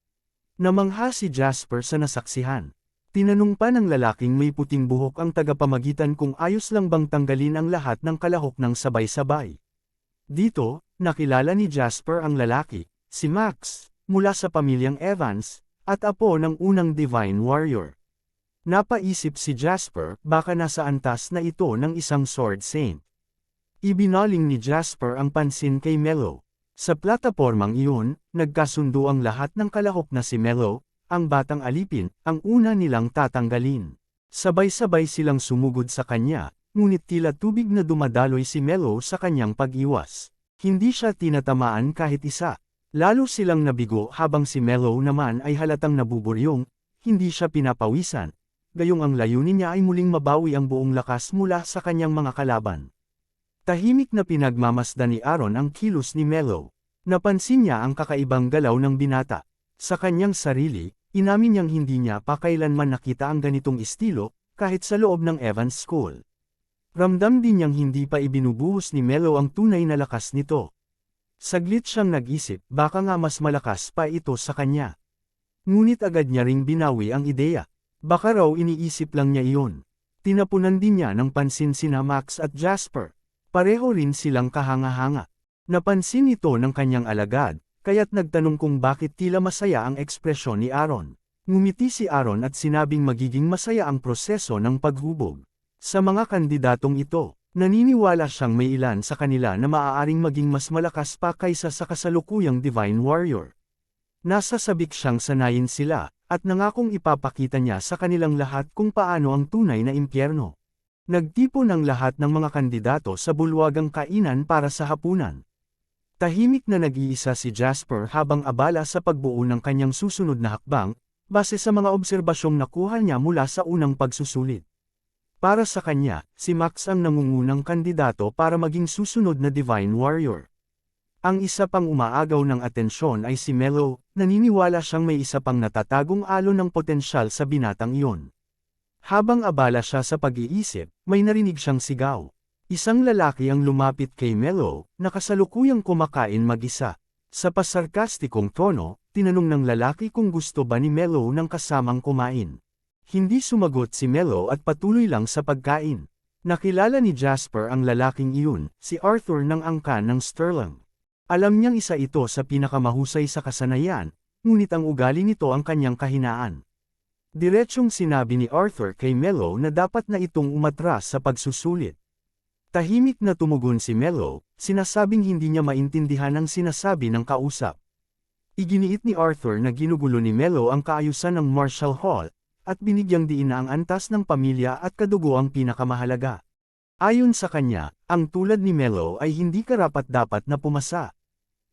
Namangha si Jasper sa nasaksihan. Tinanong pa ng lalaking may puting buhok ang tagapamagitan kung ayos lang bang tanggalin ang lahat ng kalahok ng sabay-sabay. Dito, nakilala ni Jasper ang lalaki, si Max, mula sa pamilyang Evans, at apo ng unang Divine Warrior. Napaisip si Jasper, baka nasa antas na ito ng isang Sword Saint. Ibinaling ni Jasper ang pansin kay Mello. Sa platapormang iyon, nagkasundo ang lahat ng kalahok na si Mello, ang batang alipin, ang una nilang tatanggalin. Sabay-sabay silang sumugod sa kanya, ngunit tila tubig na dumadaloy si Mello sa kanyang pag-iwas. Hindi siya tinatamaan kahit isa. Lalo silang nabigo habang si Mello naman ay halatang nabuburyong, hindi siya pinapawisan. Gayong ang layunin niya ay muling mabawi ang buong lakas mula sa kanyang mga kalaban. Tahimik na pinagmamasdan ni Aaron ang kilos ni Mello. Napansin niya ang kakaibang galaw ng binata. Sa kanyang sarili, inamin niyang hindi niya pa kailanman nakita ang ganitong estilo, kahit sa loob ng Evans School. Ramdam din niyang hindi pa ibinubuhos ni Mello ang tunay na lakas nito. Saglit siyang nag-isip, baka nga mas malakas pa ito sa kanya. Ngunit agad niya ring binawi ang ideya. Baka raw iniisip lang niya iyon. Tinapunan din niya ng pansin sina Max at Jasper. Pareho rin silang kahanga-hanga. Napansin ito ng kanyang alagad, kaya't nagtanong kung bakit tila masaya ang ekspresyon ni Aaron. Ngumiti si Aaron at sinabing magiging masaya ang proseso ng paghubog. Sa mga kandidatong ito, naniniwala siyang may ilan sa kanila na maaaring maging mas malakas pa kaysa sa kasalukuyang Divine Warrior. Nasasabik siyang sanayin sila, at nangakong ipapakita niya sa kanilang lahat kung paano ang tunay na impyerno. Nagtipon ang lahat ng mga kandidato sa bulwagang kainan para sa hapunan. Tahimik na nag-iisa si Jasper habang abala sa pagbuo ng kanyang susunod na hakbang, base sa mga obserbasyong nakuha niya mula sa unang pagsusulit. Para sa kanya, si Max ang nangungunang kandidato para maging susunod na Divine Warrior. Ang isa pang umaagaw ng atensyon ay si Melo, naniniwala siyang may isa pang natatagong alon ng potensyal sa binatang iyon. Habang abala siya sa pag-iisip, may narinig siyang sigaw. Isang lalaki ang lumapit kay Melo, na kasalukuyang kumakain mag-isa. Sa pasarkastikong tono, tinanong ng lalaki kung gusto ba ni Melo ng kasamang kumain. Hindi sumagot si Melo at patuloy lang sa pagkain. Nakilala ni Jasper ang lalaking iyon, si Arthur ng angkan ng Sterling. Alam niyang isa ito sa pinakamahusay sa kasanayan, ngunit ang ugali nito ang kanyang kahinaan. Diretsyong sinabi ni Arthur kay Melo na dapat na itong umatras sa pagsusulit. Tahimik na tumugon si Melo, sinasabing hindi niya maintindihan ang sinasabi ng kausap. Iginiit ni Arthur na ginugulo ni Melo ang kaayusan ng Marshall Hall, at binigyang diin na ang antas ng pamilya at kadugo ang pinakamahalaga. Ayon sa kanya, ang tulad ni Melo ay hindi karapat-dapat na pumasa.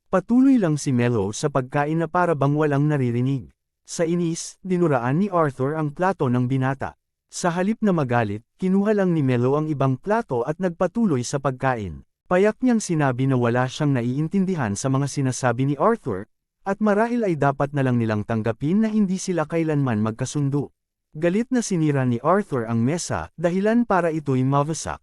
Patuloy lang si Melo sa pagkain na para bang walang naririnig. Sa inis, dinuraan ni Arthur ang plato ng binata. Sa halip na magalit, kinuha lang ni Melo ang ibang plato at nagpatuloy sa pagkain. Payak niyang sinabi na wala siyang naiintindihan sa mga sinasabi ni Arthur, at marahil ay dapat na lang nilang tanggapin na hindi sila kailanman magkasundo. Galit na sinira ni Arthur ang mesa, dahilan para ito'y mawasak.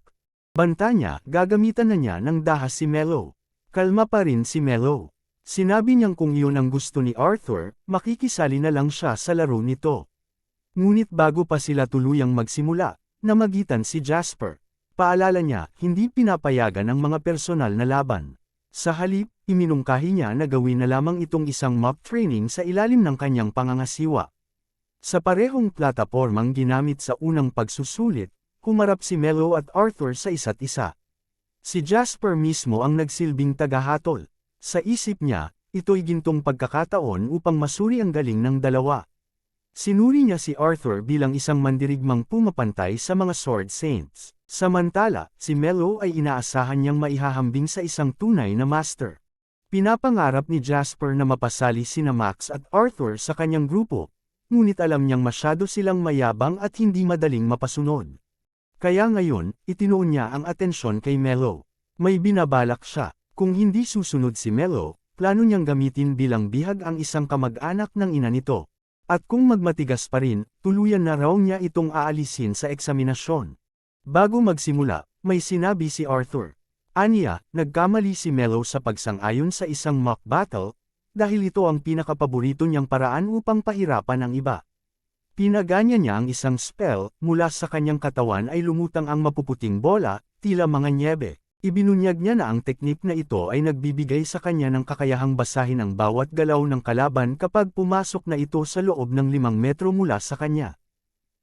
Banta niya, gagamitan na niya ng dahas si Melo. Kalma pa rin si Melo. Sinabi niyang kung iyon ang gusto ni Arthur, makikisali na lang siya sa laro nito. Ngunit bago pa sila tuluyang magsimula, namagitan si Jasper. Paalala niya, hindi pinapayagan ang mga personal na laban. Sa halip, iminungkahi niya na gawin na lamang itong isang mock training sa ilalim ng kanyang pangangasiwa. Sa parehong platapormang ginamit sa unang pagsusulit, humarap si Melo at Arthur sa isa't isa. Si Jasper mismo ang nagsilbing tagahatol. Sa isip niya, ito'y gintong pagkakataon upang masuri ang galing ng dalawa. Sinuri niya si Arthur bilang isang mandirigmang pumapantay sa mga Sword Saints. Samantala, si Melo ay inaasahan niyang maihahambing sa isang tunay na master. Pinapangarap ni Jasper na mapasali sina Max at Arthur sa kanyang grupo, ngunit alam niyang masyado silang mayabang at hindi madaling mapasunod. Kaya ngayon, itinuon niya ang atensyon kay Melo. May binabalak siya. Kung hindi susunod si Melo, plano niyang gamitin bilang bihag ang isang kamag-anak ng ina nito. At kung magmatigas pa rin, tuluyan na raw niya itong aalisin sa eksaminasyon. Bago magsimula, may sinabi si Arthur. Aniya, nagkamali si Melo sa pagsang-ayon sa isang mock battle, dahil ito ang pinakapaborito niyang paraan upang pahirapan ang iba. Pinaganya niya ang isang spell, mula sa kanyang katawan ay lumutang ang mapuputing bola, tila mga nyebe. Ibinunyag niya na ang teknik na ito ay nagbibigay sa kanya ng kakayahang basahin ang bawat galaw ng kalaban kapag pumasok na ito sa loob ng 5 metro mula sa kanya.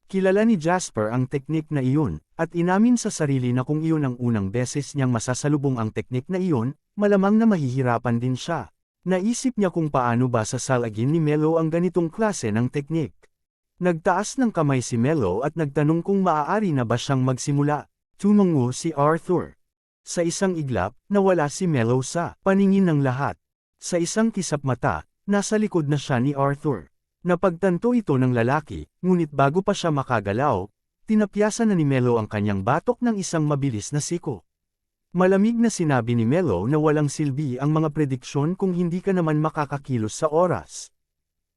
Kilala ni Jasper ang teknik na iyon, at inamin sa sarili na kung iyon ang unang beses niyang masasalubong ang teknik na iyon, malamang na mahihirapan din siya. Naisip niya kung paano ba sasalagin ni Melo ang ganitong klase ng teknik. Nagtaas ng kamay si Melo at nagtanong kung maaari na ba siyang magsimula. Tumango si Arthur. Sa isang iglap, nawala si Melo sa paningin ng lahat. Sa isang kisap mata, nasa likod na siya ni Arthur. Napagtanto ito ng lalaki, ngunit bago pa siya makagalaw, tinapyasan na ni Melo ang kanyang batok ng isang mabilis na siko. Malamig na sinabi ni Melo na walang silbi ang mga prediksyon kung hindi ka naman makakakilos sa oras.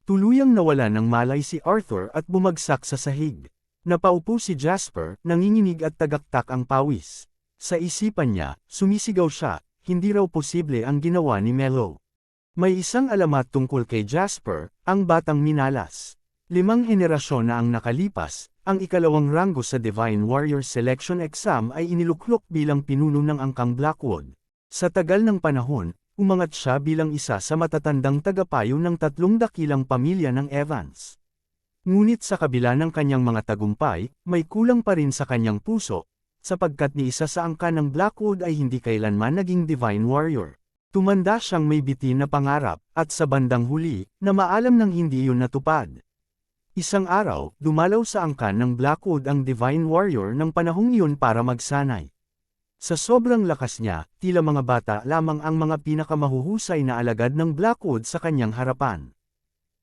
Tuluyang nawala ng malay si Arthur at bumagsak sa sahig. Napaupo si Jasper, nanginginig at tagaktak ang pawis. Sa isipan niya, sumisigaw siya, hindi raw posible ang ginawa ni Melo. May isang alamat tungkol kay Jasper, ang batang minalas. 5 henerasyon na ang nakalipas, ang ikalawang ranggo sa Divine Warrior Selection Exam ay iniluklok bilang pinuno ng angkang Blackwood. Sa tagal ng panahon, umangat siya bilang isa sa matatandang tagapayo ng 3 dakilang pamilya ng Evans. Ngunit sa kabila ng kanyang mga tagumpay, may kulang pa rin sa kanyang puso, sapagkat ni isa sa angkan ng Blackwood ay hindi kailanman naging Divine Warrior. Tumanda siyang may bitin na pangarap, at sa bandang huli, na maalam nang hindi iyon natupad. Isang araw, dumalaw sa angkan ng Blackwood ang Divine Warrior ng panahong iyon para magsanay. Sa sobrang lakas niya, tila mga bata lamang ang mga pinakamahuhusay na alagad ng Blackwood sa kanyang harapan.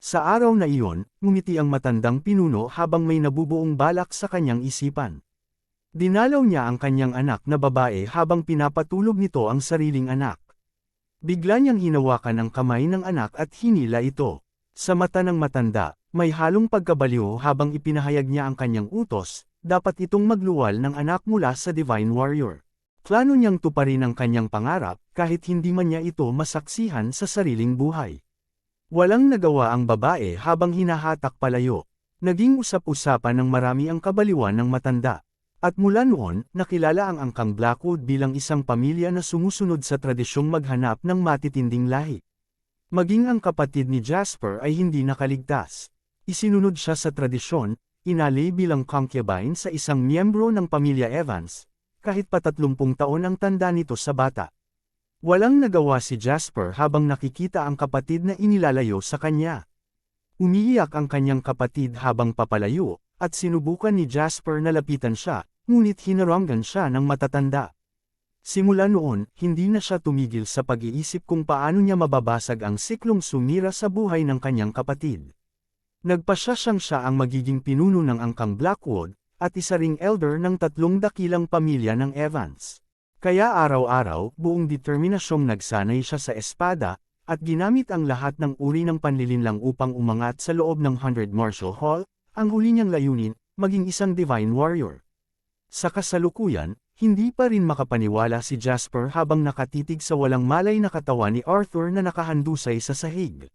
Sa araw na iyon, ngumiti ang matandang pinuno habang may nabubuong balak sa kanyang isipan. Dinalaw niya ang kanyang anak na babae habang pinapatulog nito ang sariling anak. Bigla niyang hinawakan ang kamay ng anak at hinila ito. Sa mata ng matanda, may halong pagkabaliw habang ipinahayag niya ang kanyang utos, dapat itong magluwal ng anak mula sa Divine Warrior. Plano niyang tuparin ang kanyang pangarap kahit hindi man niya ito masaksihan sa sariling buhay. Walang nagawa ang babae habang hinahatak palayo. Naging usap-usapan ng marami ang kabaliwan ng matanda. At mula noon, nakilala ang angkang Blackwood bilang isang pamilya na sumusunod sa tradisyong maghanap ng matitinding lahi. Maging ang kapatid ni Jasper ay hindi nakaligtas. Isinunod siya sa tradisyon, inalay bilang concubine sa isang miyembro ng pamilya Evans, kahit pa 30 taon ang tanda nito sa bata. Walang nagawa si Jasper habang nakikita ang kapatid na inilalayo sa kanya. Umiiyak ang kanyang kapatid habang papalayo, at sinubukan ni Jasper na lapitan siya, ngunit hinarangan siya ng matatanda. Simula noon, hindi na siya tumigil sa pag-iisip kung paano niya mababasag ang siklong sumira sa buhay ng kanyang kapatid. Nagpasya siyang siya ang magiging pinuno ng angkang Blackwood, at isa ring elder ng 3 dakilang pamilya ng Evans. Kaya araw-araw, buong determinasyong nagsanay siya sa espada, at ginamit ang lahat ng uri ng panlilinlang upang umangat sa loob ng 100 Martial Hall, ang huli niyang layunin, maging isang Divine Warrior. Sa kasalukuyan, hindi pa rin makapaniwala si Jasper habang nakatitig sa walang malay na katawan ni Arthur na nakahandusay sa sahig.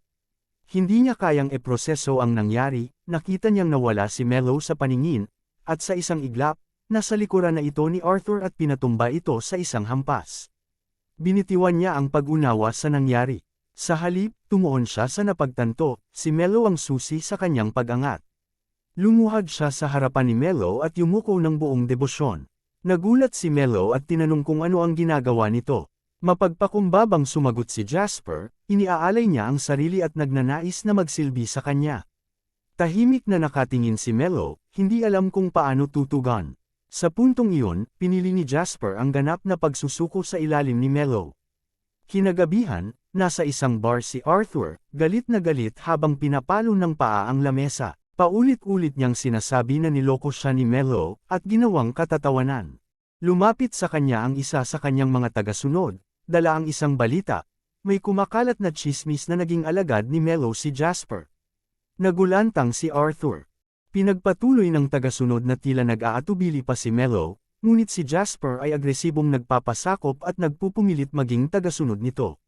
Hindi niya kayang eproseso ang nangyari, nakita niyang nawala si Mello sa paningin, at sa isang iglap, nasa likuran na ito ni Arthur at pinatumba ito sa isang hampas. Binitiwan niya ang pag-unawa sa nangyari. Sa halip, tumuon siya sa napagtanto, si Mello ang susi sa kanyang pag-angat. Lumuhad siya sa harapan ni Mello at yumuko ng buong debosyon. Nagulat si Mello at tinanong kung ano ang ginagawa nito. Mapagpakumbabang sumagot si Jasper, iniaalay niya ang sarili at nagnanais na magsilbi sa kanya. Tahimik na nakatingin si Mello, hindi alam kung paano tutugan. Sa puntong iyon, pinili ni Jasper ang ganap na pagsusuko sa ilalim ni Mello. Kinagabihan, nasa isang bar si Arthur, galit na galit habang pinapalo ng paa ang lamesa. Paulit-ulit niyang sinasabi na niloko siya ni Mello, at ginawang katatawanan. Lumapit sa kanya ang isa sa kanyang mga tagasunod, dala ang isang balita. May kumakalat na tsismis na naging alagad ni Mello si Jasper. Nagulantang si Arthur. Pinagpatuloy ng tagasunod na tila nag-aatubili pa si Mello, ngunit si Jasper ay agresibong nagpapasakop at nagpupumilit maging tagasunod nito.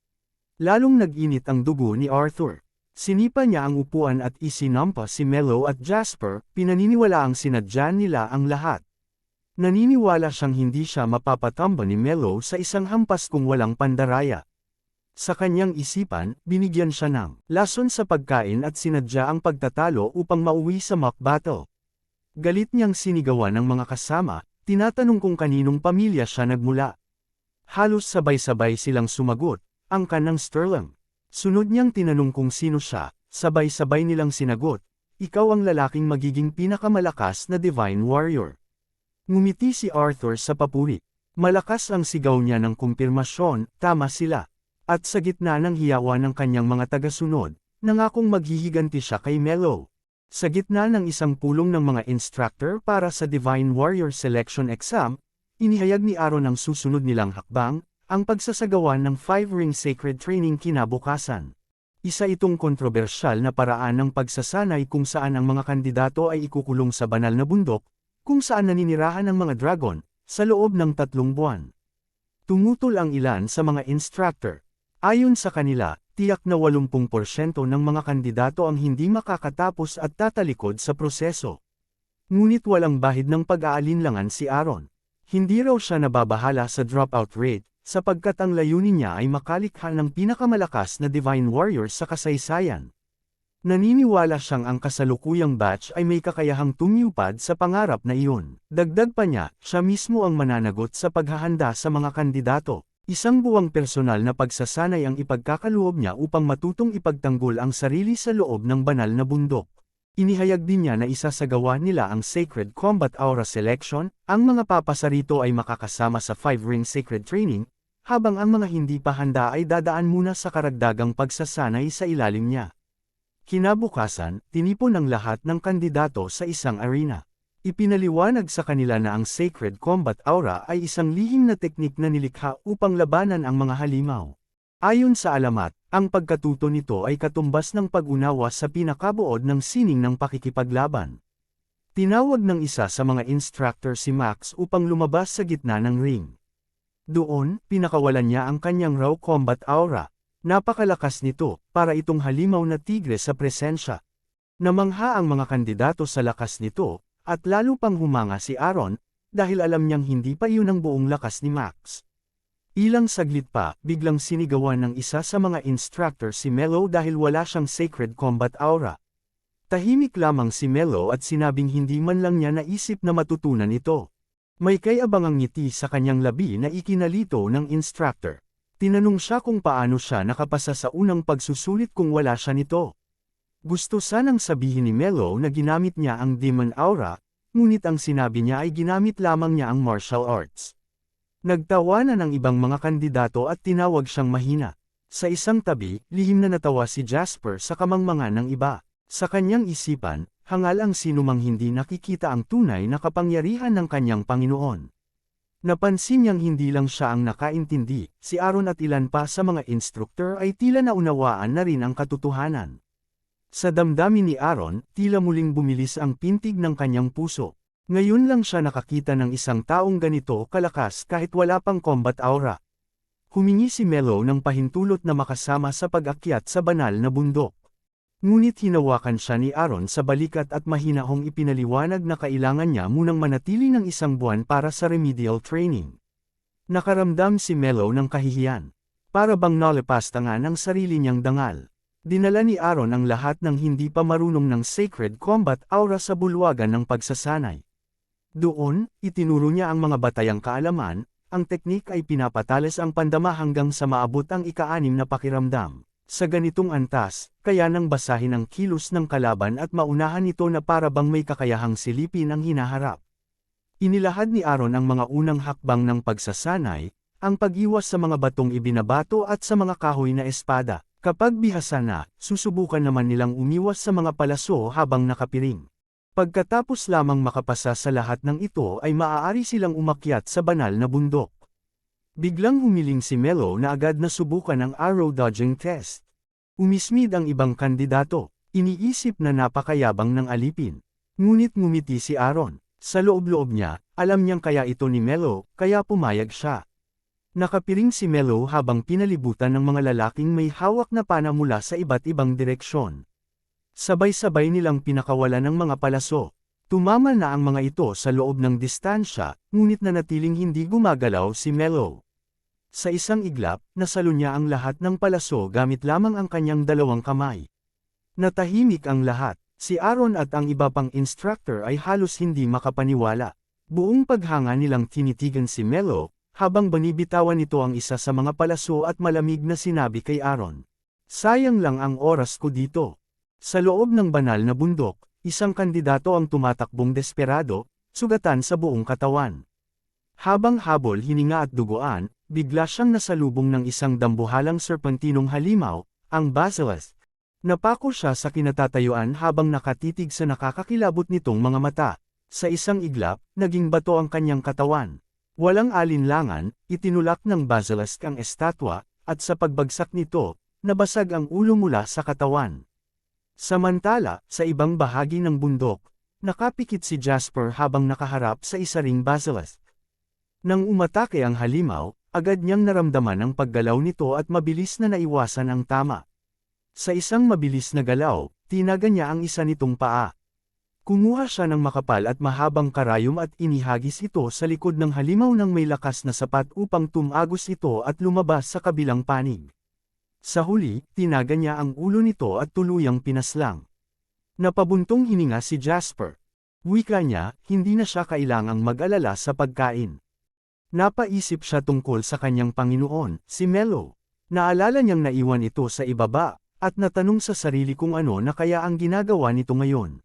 Lalong nag-init ang dugo ni Arthur. Sinipa niya ang upuan at isinampa si Mello at Jasper, pinaniniwalaang sinadya nila ang lahat. Naniniwala siyang hindi siya mapapatamba ni Mello sa isang hampas kung walang pandaraya. Sa kanyang isipan, binigyan siya ng lason sa pagkain at sinadya ang pagtatalo upang mauwi sa mock battle. Galit niyang sinigawan ng mga kasama, tinatanong kung kaninong pamilya siya nagmula. Halos sabay-sabay silang sumagot, ang kanang Sterling. Sunod niyang tinanong kung sino siya, sabay-sabay nilang sinagot, ikaw ang lalaking magiging pinakamalakas na Divine Warrior. Ngumiti si Arthur sa papuri. Malakas ang sigaw niya ng kumpirmasyon, tama sila. At sa gitna ng hiyawa ng kanyang mga tagasunod, nangakong maghihiganti siya kay Mello. Sa gitna ng isang pulong ng mga instructor para sa Divine Warrior Selection Exam, inihayag ni Aaron ang susunod nilang hakbang, ang pagsasagawa ng 5-ring sacred training kinabukasan. Isa itong kontrobersyal na paraan ng pagsasanay kung saan ang mga kandidato ay ikukulong sa banal na bundok, kung saan naninirahan ang mga dragon, sa loob ng 3 buwan. Tumutol ang ilan sa mga instructor. Ayon sa kanila, tiyak na 80% ng mga kandidato ang hindi makakatapos at tatalikod sa proseso. Ngunit walang bahid ng pag-aalinlangan si Aaron. Hindi raw siya nababahala sa dropout rate, sapagkat ang layunin niya ay makalikha ng pinakamalakas na Divine Warrior sa kasaysayan. Naniniwala siyang ang kasalukuyang batch ay may kakayahang tumupad sa pangarap na iyon. Dagdag pa niya, siya mismo ang mananagot sa paghahanda sa mga kandidato. Isang buwang personal na pagsasanay ang ipagkakaloob niya upang matutong ipagtanggol ang sarili sa loob ng banal na bundok. Inihayag din niya na isasagawa nila ang Sacred Combat Aura Selection, ang mga papasa rito ay makakasama sa 5-ring Sacred Training, habang ang mga hindi pa handa ay dadaan muna sa karagdagang pagsasanay sa ilalim niya. Kinabukasan, tinipon ang lahat ng kandidato sa isang arena. Ipinaliwanag sa kanila na ang Sacred Combat Aura ay isang lihim na teknik na nilikha upang labanan ang mga halimaw. Ayon sa alamat, ang pagkatuto nito ay katumbas ng pag-unawa sa pinakabuod ng sining ng pakikipaglaban. Tinawag ng isa sa mga instructor si Max upang lumabas sa gitna ng ring. Doon, pinakawalan niya ang kanyang raw combat aura. Napakalakas nito, para itong halimaw na tigre sa presensya. Namangha ang mga kandidato sa lakas nito, at lalo pang humanga si Aaron, dahil alam niyang hindi pa iyon ang buong lakas ni Max. Ilang saglit pa, biglang sinigawan ng isa sa mga instructor si Melo dahil wala siyang Sacred Combat Aura. Tahimik lamang si Melo at sinabing hindi man lang niya naisip na matutunan ito. May kay-abangang ngiti sa kanyang labi na ikinalito ng instructor. Tinanong siya kung paano siya nakapasa sa unang pagsusulit kung wala siya nito. Gusto sanang sabihin ni Melo na ginamit niya ang Demon Aura, ngunit ang sinabi niya ay ginamit lamang niya ang martial arts. Nagtawanan ang ibang mga kandidato at tinawag siyang mahina. Sa isang tabi, lihim na natawa si Jasper sa kamangmangan ng iba. Sa kanyang isipan, hangal ang sinumang hindi nakikita ang tunay na kapangyarihan ng kanyang Panginoon. Napansin niyang hindi lang siya ang nakaintindi, si Aaron at ilan pa sa mga instructor ay tila naunawaan na rin ang katotohanan. Sa damdamin ni Aaron, tila muling bumilis ang pintig ng kanyang puso. Ngayon lang siya nakakita ng isang taong ganito kalakas kahit wala pang combat aura. Humingi si Melo ng pahintulot na makasama sa pag-akyat sa banal na bundok. Ngunit hinawakan siya ni Aaron sa balikat at mahinahong ipinaliwanag na kailangan niya munang manatili ng isang buwan para sa remedial training. Nakaramdam si Melo ng kahihiyan. Para bang nalapastangan ang sarili niyang dangal. Dinala ni Aaron ang lahat ng hindi pa marunong ng Sacred Combat Aura sa bulwagan ng pagsasanay. Doon, itinuro niya ang mga batayang kaalaman, ang teknik ay pinapatalas ang pandama hanggang sa maabot ang ika-6 na pakiramdam. Sa ganitong antas, kaya nang basahin ang kilos ng kalaban at maunahan ito na para bang may kakayahang silipin ang hinaharap. Inilahad ni Aaron ang mga unang hakbang ng pagsasanay, ang pag-iwas sa mga batong ibinabato at sa mga kahoy na espada. Kapag bihasa na, susubukan naman nilang umiwas sa mga palaso habang nakapiring. Pagkatapos lamang makapasa sa lahat ng ito ay maaari silang umakyat sa banal na bundok. Biglang humiling si Melo na agad na subukan ang arrow dodging test. Umismid ang ibang kandidato, iniisip na napakayabang ng alipin. Ngunit ngumiti si Aaron. Sa loob-loob niya, alam niyang kaya ito ni Melo, kaya pumayag siya. Nakapiring si Melo habang pinalibutan ng mga lalaking may hawak na pana mula sa iba't ibang direksyon. Sabay-sabay nilang pinakawalan ng mga palaso. Tumama na ang mga ito sa loob ng distansya, ngunit nanatiling hindi gumagalaw si Melo. Sa isang iglap, nasalo niya ang lahat ng palaso gamit lamang ang kanyang dalawang kamay. Natahimik ang lahat, si Aaron at ang iba pang instructor ay halos hindi makapaniwala. Buong paghanga nilang tinitigan si Melo, habang banibitawan nito ang isa sa mga palaso at malamig na sinabi kay Aaron. Sayang lang ang oras ko dito. Sa loob ng banal na bundok, isang kandidato ang tumatakbong desperado, sugatan sa buong katawan. Habang habol hininga at duguan, bigla siyang nasalubong ng isang dambuhalang serpentinong halimaw, ang basilisk. Napako siya sa kinatatayuan habang nakatitig sa nakakakilabot nitong mga mata. Sa isang iglap, naging bato ang kanyang katawan. Walang alinlangan, itinulak ng basilisk ang estatwa, at sa pagbagsak nito, nabasag ang ulo mula sa katawan. Samantala, sa ibang bahagi ng bundok, nakapikit si Jasper habang nakaharap sa isa ring basilisk. Nang umatake ang halimaw, agad niyang naramdaman ang paggalaw nito at mabilis na naiwasan ang tama. Sa isang mabilis na galaw, tinaga niya ang isa nitong paa. Kumuha siya ng makapal at mahabang karayom at inihagis ito sa likod ng halimaw ng may lakas na sapat upang tumagos ito at lumabas sa kabilang panig. Sa huli, tinaga niya ang ulo nito at tuluyang pinaslang. Napabuntong hininga si Jasper. Wika niya, hindi na siya kailangang mag-alala sa pagkain. Napaisip siya tungkol sa kanyang Panginoon, si Melo. Naalala niyang naiwan ito sa ibaba, at natanong sa sarili kung ano na kaya ang ginagawa nito ngayon.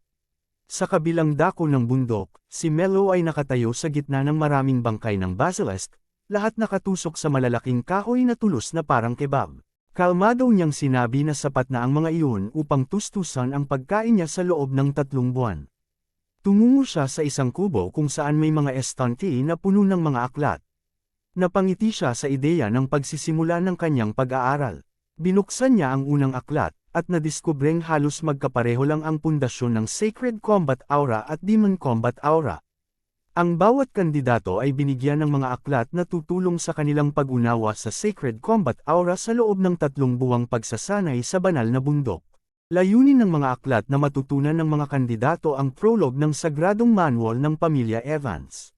Sa kabilang dako ng bundok, si Melo ay nakatayo sa gitna ng maraming bangkay ng basilisk, lahat nakatusok sa malalaking kahoy na tulos na parang kebab. Kalmado niyang sinabi na sapat na ang mga iyon upang tustusan ang pagkain niya sa loob ng 3 buwan. Tumungo siya sa isang kubo kung saan may mga estante na puno ng mga aklat. Napangiti siya sa ideya ng pagsisimula ng kanyang pag-aaral. Binuksan niya ang unang aklat, at nadiskubreng halos magkapareho lang ang pundasyon ng Sacred Combat Aura at Demon Combat Aura. Ang bawat kandidato ay binigyan ng mga aklat na tutulong sa kanilang pag-unawa sa Sacred Combat Aura sa loob ng 3 buwang pagsasanay sa banal na bundok. Layunin ng mga aklat na matutunan ng mga kandidato ang prologue ng Sagradong Manual ng Pamilya Evans.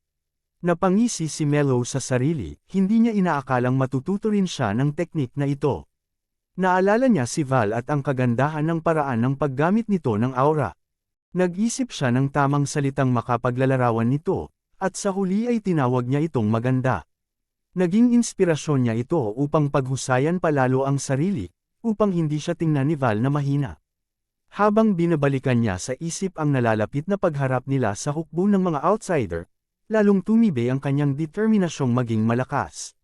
Napangisi si Melo sa sarili, hindi niya inaakalang matututo rin siya ng teknik na ito. Naalala niya si Val at ang kagandahan ng paraan ng paggamit nito ng aura. Nag-isip siya ng tamang salitang makapaglalarawan nito, at sa huli ay tinawag niya itong maganda. Naging inspirasyon niya ito upang paghusayan palalo ang sarili, upang hindi siya tingnan ni Val na mahina. Habang binabalikan niya sa isip ang nalalapit na pagharap nila sa hukbo ng mga outsider, lalong tumibe ang kanyang determinasyong maging malakas.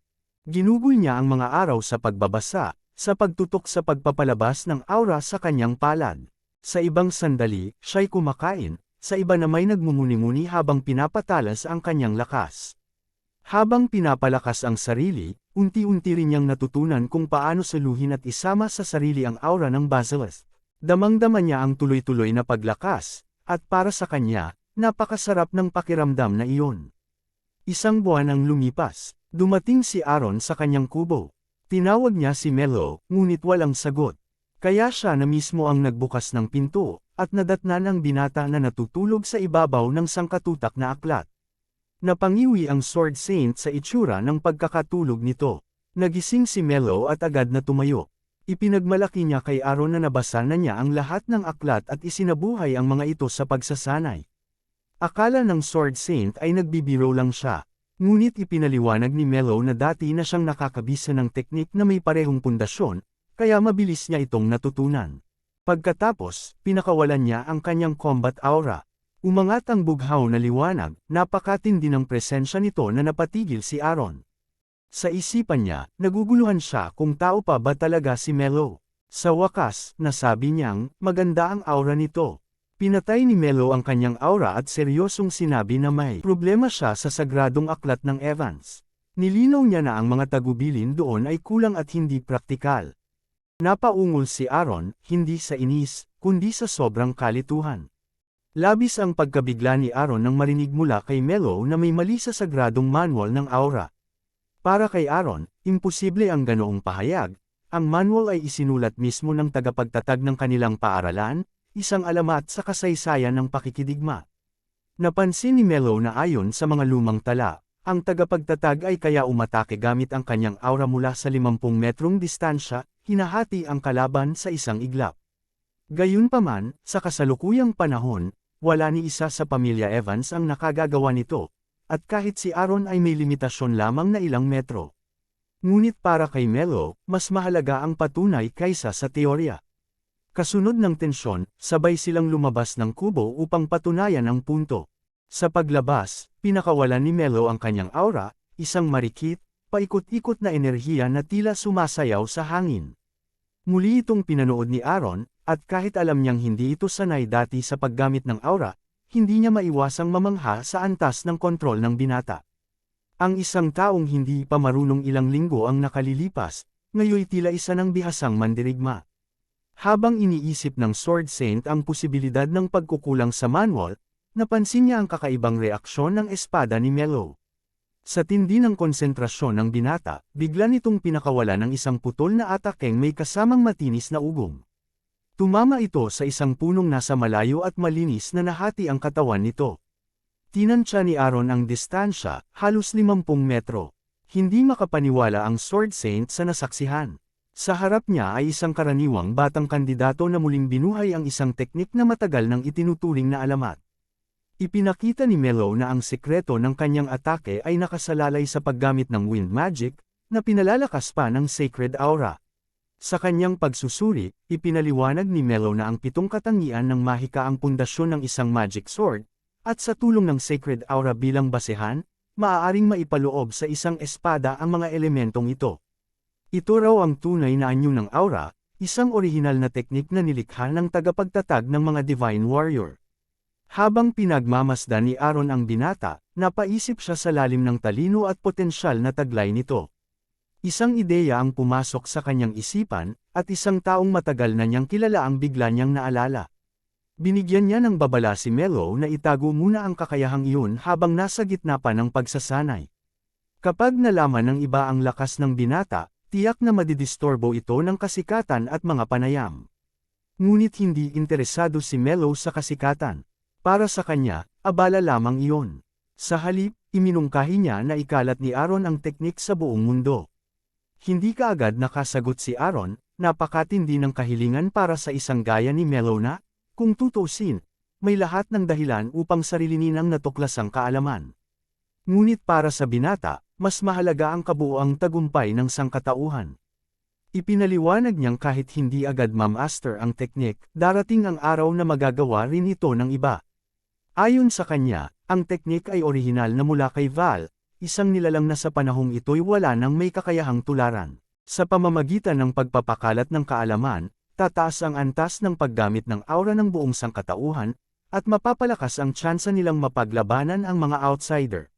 Ginugol niya ang mga araw sa pagbabasa, sa pagtutok sa pagpapalabas ng aura sa kanyang palad. Sa ibang sandali, siya'y kumakain, sa iba na may nagmumuni-muni habang pinapatalas ang kanyang lakas. Habang pinapalakas ang sarili, unti-unti rin niyang natutunan kung paano saluhin at isama sa sarili ang aura ng basilisk. Damang-dama niya ang tuloy-tuloy na paglakas, at para sa kanya, napakasarap ng pakiramdam na iyon. 1 buwan ang lumipas, dumating si Aaron sa kanyang kubo. Tinawag niya si Melo, ngunit walang sagot. Kaya siya na mismo ang nagbukas ng pinto, at nadatnan ang binata na natutulog sa ibabaw ng sangkatutak na aklat. Napangiwi ang Sword Saint sa itsura ng pagkakatulog nito. Nagising si Melo at agad na tumayo. Ipinagmalaki niya kay Aaron na nabasa na niya ang lahat ng aklat at isinabuhay ang mga ito sa pagsasanay. Akala ng Sword Saint ay nagbibiro lang siya. Ngunit ipinaliwanag ni Melo na dati na siyang nakakabisa ng teknik na may parehong pundasyon, kaya mabilis niya itong natutunan. Pagkatapos, pinakawalan niya ang kanyang combat aura. Umangat ang bughaw na liwanag, napakatindi ng presensya nito na napatigil si Aaron. Sa isipan niya, naguguluhan siya kung tao pa ba talaga si Melo. Sa wakas, nasabi niyang, maganda ang aura nito. Pinatay ni Melo ang kanyang aura at seryosong sinabi na may problema siya sa sagradong aklat ng Evans. Nilinaw niya na ang mga tagubilin doon ay kulang at hindi praktikal. Napaungol si Aaron, hindi sa inis, kundi sa sobrang kalituhan. Labis ang pagkabigla ni Aaron nang marinig mula kay Melo na may mali sa sagradong manual ng aura. Para kay Aaron, imposible ang ganoong pahayag. Ang manual ay isinulat mismo ng tagapagtatag ng kanilang paaralan, isang alamat sa kasaysayan ng pakikidigma. Napansin ni Melo na ayon sa mga lumang tala, ang tagapagtatag ay kaya umatake gamit ang kanyang aura mula sa 50 metrong distansya, hinahati ang kalaban sa isang iglap. Gayunpaman, sa kasalukuyang panahon, wala ni isa sa pamilya Evans ang nakagagawa nito, at kahit si Aaron ay may limitasyon lamang na ilang metro. Ngunit para kay Melo, mas mahalaga ang patunay kaysa sa teorya. Kasunod ng tensyon, sabay silang lumabas ng kubo upang patunayan ang punto. Sa paglabas, pinakawalan ni Melo ang kanyang aura, isang marikit, paikot-ikot na enerhiya na tila sumasayaw sa hangin. Muli itong pinanood ni Aaron, at kahit alam niyang hindi ito sanay dati sa paggamit ng aura, hindi niya maiwasang mamangha sa antas ng kontrol ng binata. Ang isang taong hindi pa marunong ilang linggo ang nakalilipas, ngayoy tila isa ng bihasang mandirigma. Habang iniisip ng Sword Saint ang posibilidad ng pagkukulang sa manual, napansin niya ang kakaibang reaksyon ng espada ni Melo. Sa tindi ng konsentrasyon ng binata, bigla nitong pinakawala ng isang putol na atakeng may kasamang matinis na ugong. Tumama ito sa isang punong nasa malayo at malinis na nahati ang katawan nito. Tinansya ni Aaron ang distansya, halos 50 metro. Hindi makapaniwala ang Sword Saint sa nasaksihan. Sa harap niya ay isang karaniwang batang kandidato na muling binuhay ang isang teknik na matagal nang itinuturing na alamat. Ipinakita ni Melo na ang sekreto ng kanyang atake ay nakasalalay sa paggamit ng wind magic, na pinalalakas pa ng sacred aura. Sa kanyang pagsusuri, ipinaliwanag ni Melo na ang 7 katangian ng mahika ang pundasyon ng isang magic sword, at sa tulong ng sacred aura bilang basehan, maaaring maipaloob sa isang espada ang mga elementong ito. Ito raw ang tunay na anyo ng aura, isang orihinal na teknik na nilikha ng tagapagtatag ng mga divine warrior. Habang pinagmamasdan ni Aaron ang binata, napaisip siya sa lalim ng talino at potensyal na taglay nito. Isang ideya ang pumasok sa kanyang isipan, at isang taong matagal na niyang kilala ang bigla niyang naalala. Binigyan niya ng babala si Melo na itago muna ang kakayahang iyon habang nasa gitna pa ng pagsasanay. Kapag nalaman ng iba ang lakas ng binata, tiyak na madidistorbo ito ng kasikatan at mga panayam. Ngunit hindi interesado si Melo sa kasikatan. Para sa kanya, abala lamang iyon. Sa halip, iminungkahi niya na ikalat ni Aaron ang teknik sa buong mundo. Hindi kaagad nakasagot si Aaron, napakatindi ng kahilingan para sa isang gaya ni Melo na, kung tutusin, may lahat ng dahilan upang sarilinin ang natuklasang kaalaman. Ngunit para sa binata, mas mahalaga ang kabuuang tagumpay ng sangkatauhan. Ipinaliwanag niyang kahit hindi agad ma-master ang teknik, darating ang araw na magagawa rin ito ng iba. Ayon sa kanya, ang teknik ay orihinal na mula kay Val, isang nilalang na sa panahong ito'y wala nang may kakayahang tularan. Sa pamamagitan ng pagpapakalat ng kaalaman, tataas ang antas ng paggamit ng aura ng buong sangkatauhan, at mapapalakas ang tsansa nilang mapaglabanan ang mga outsider.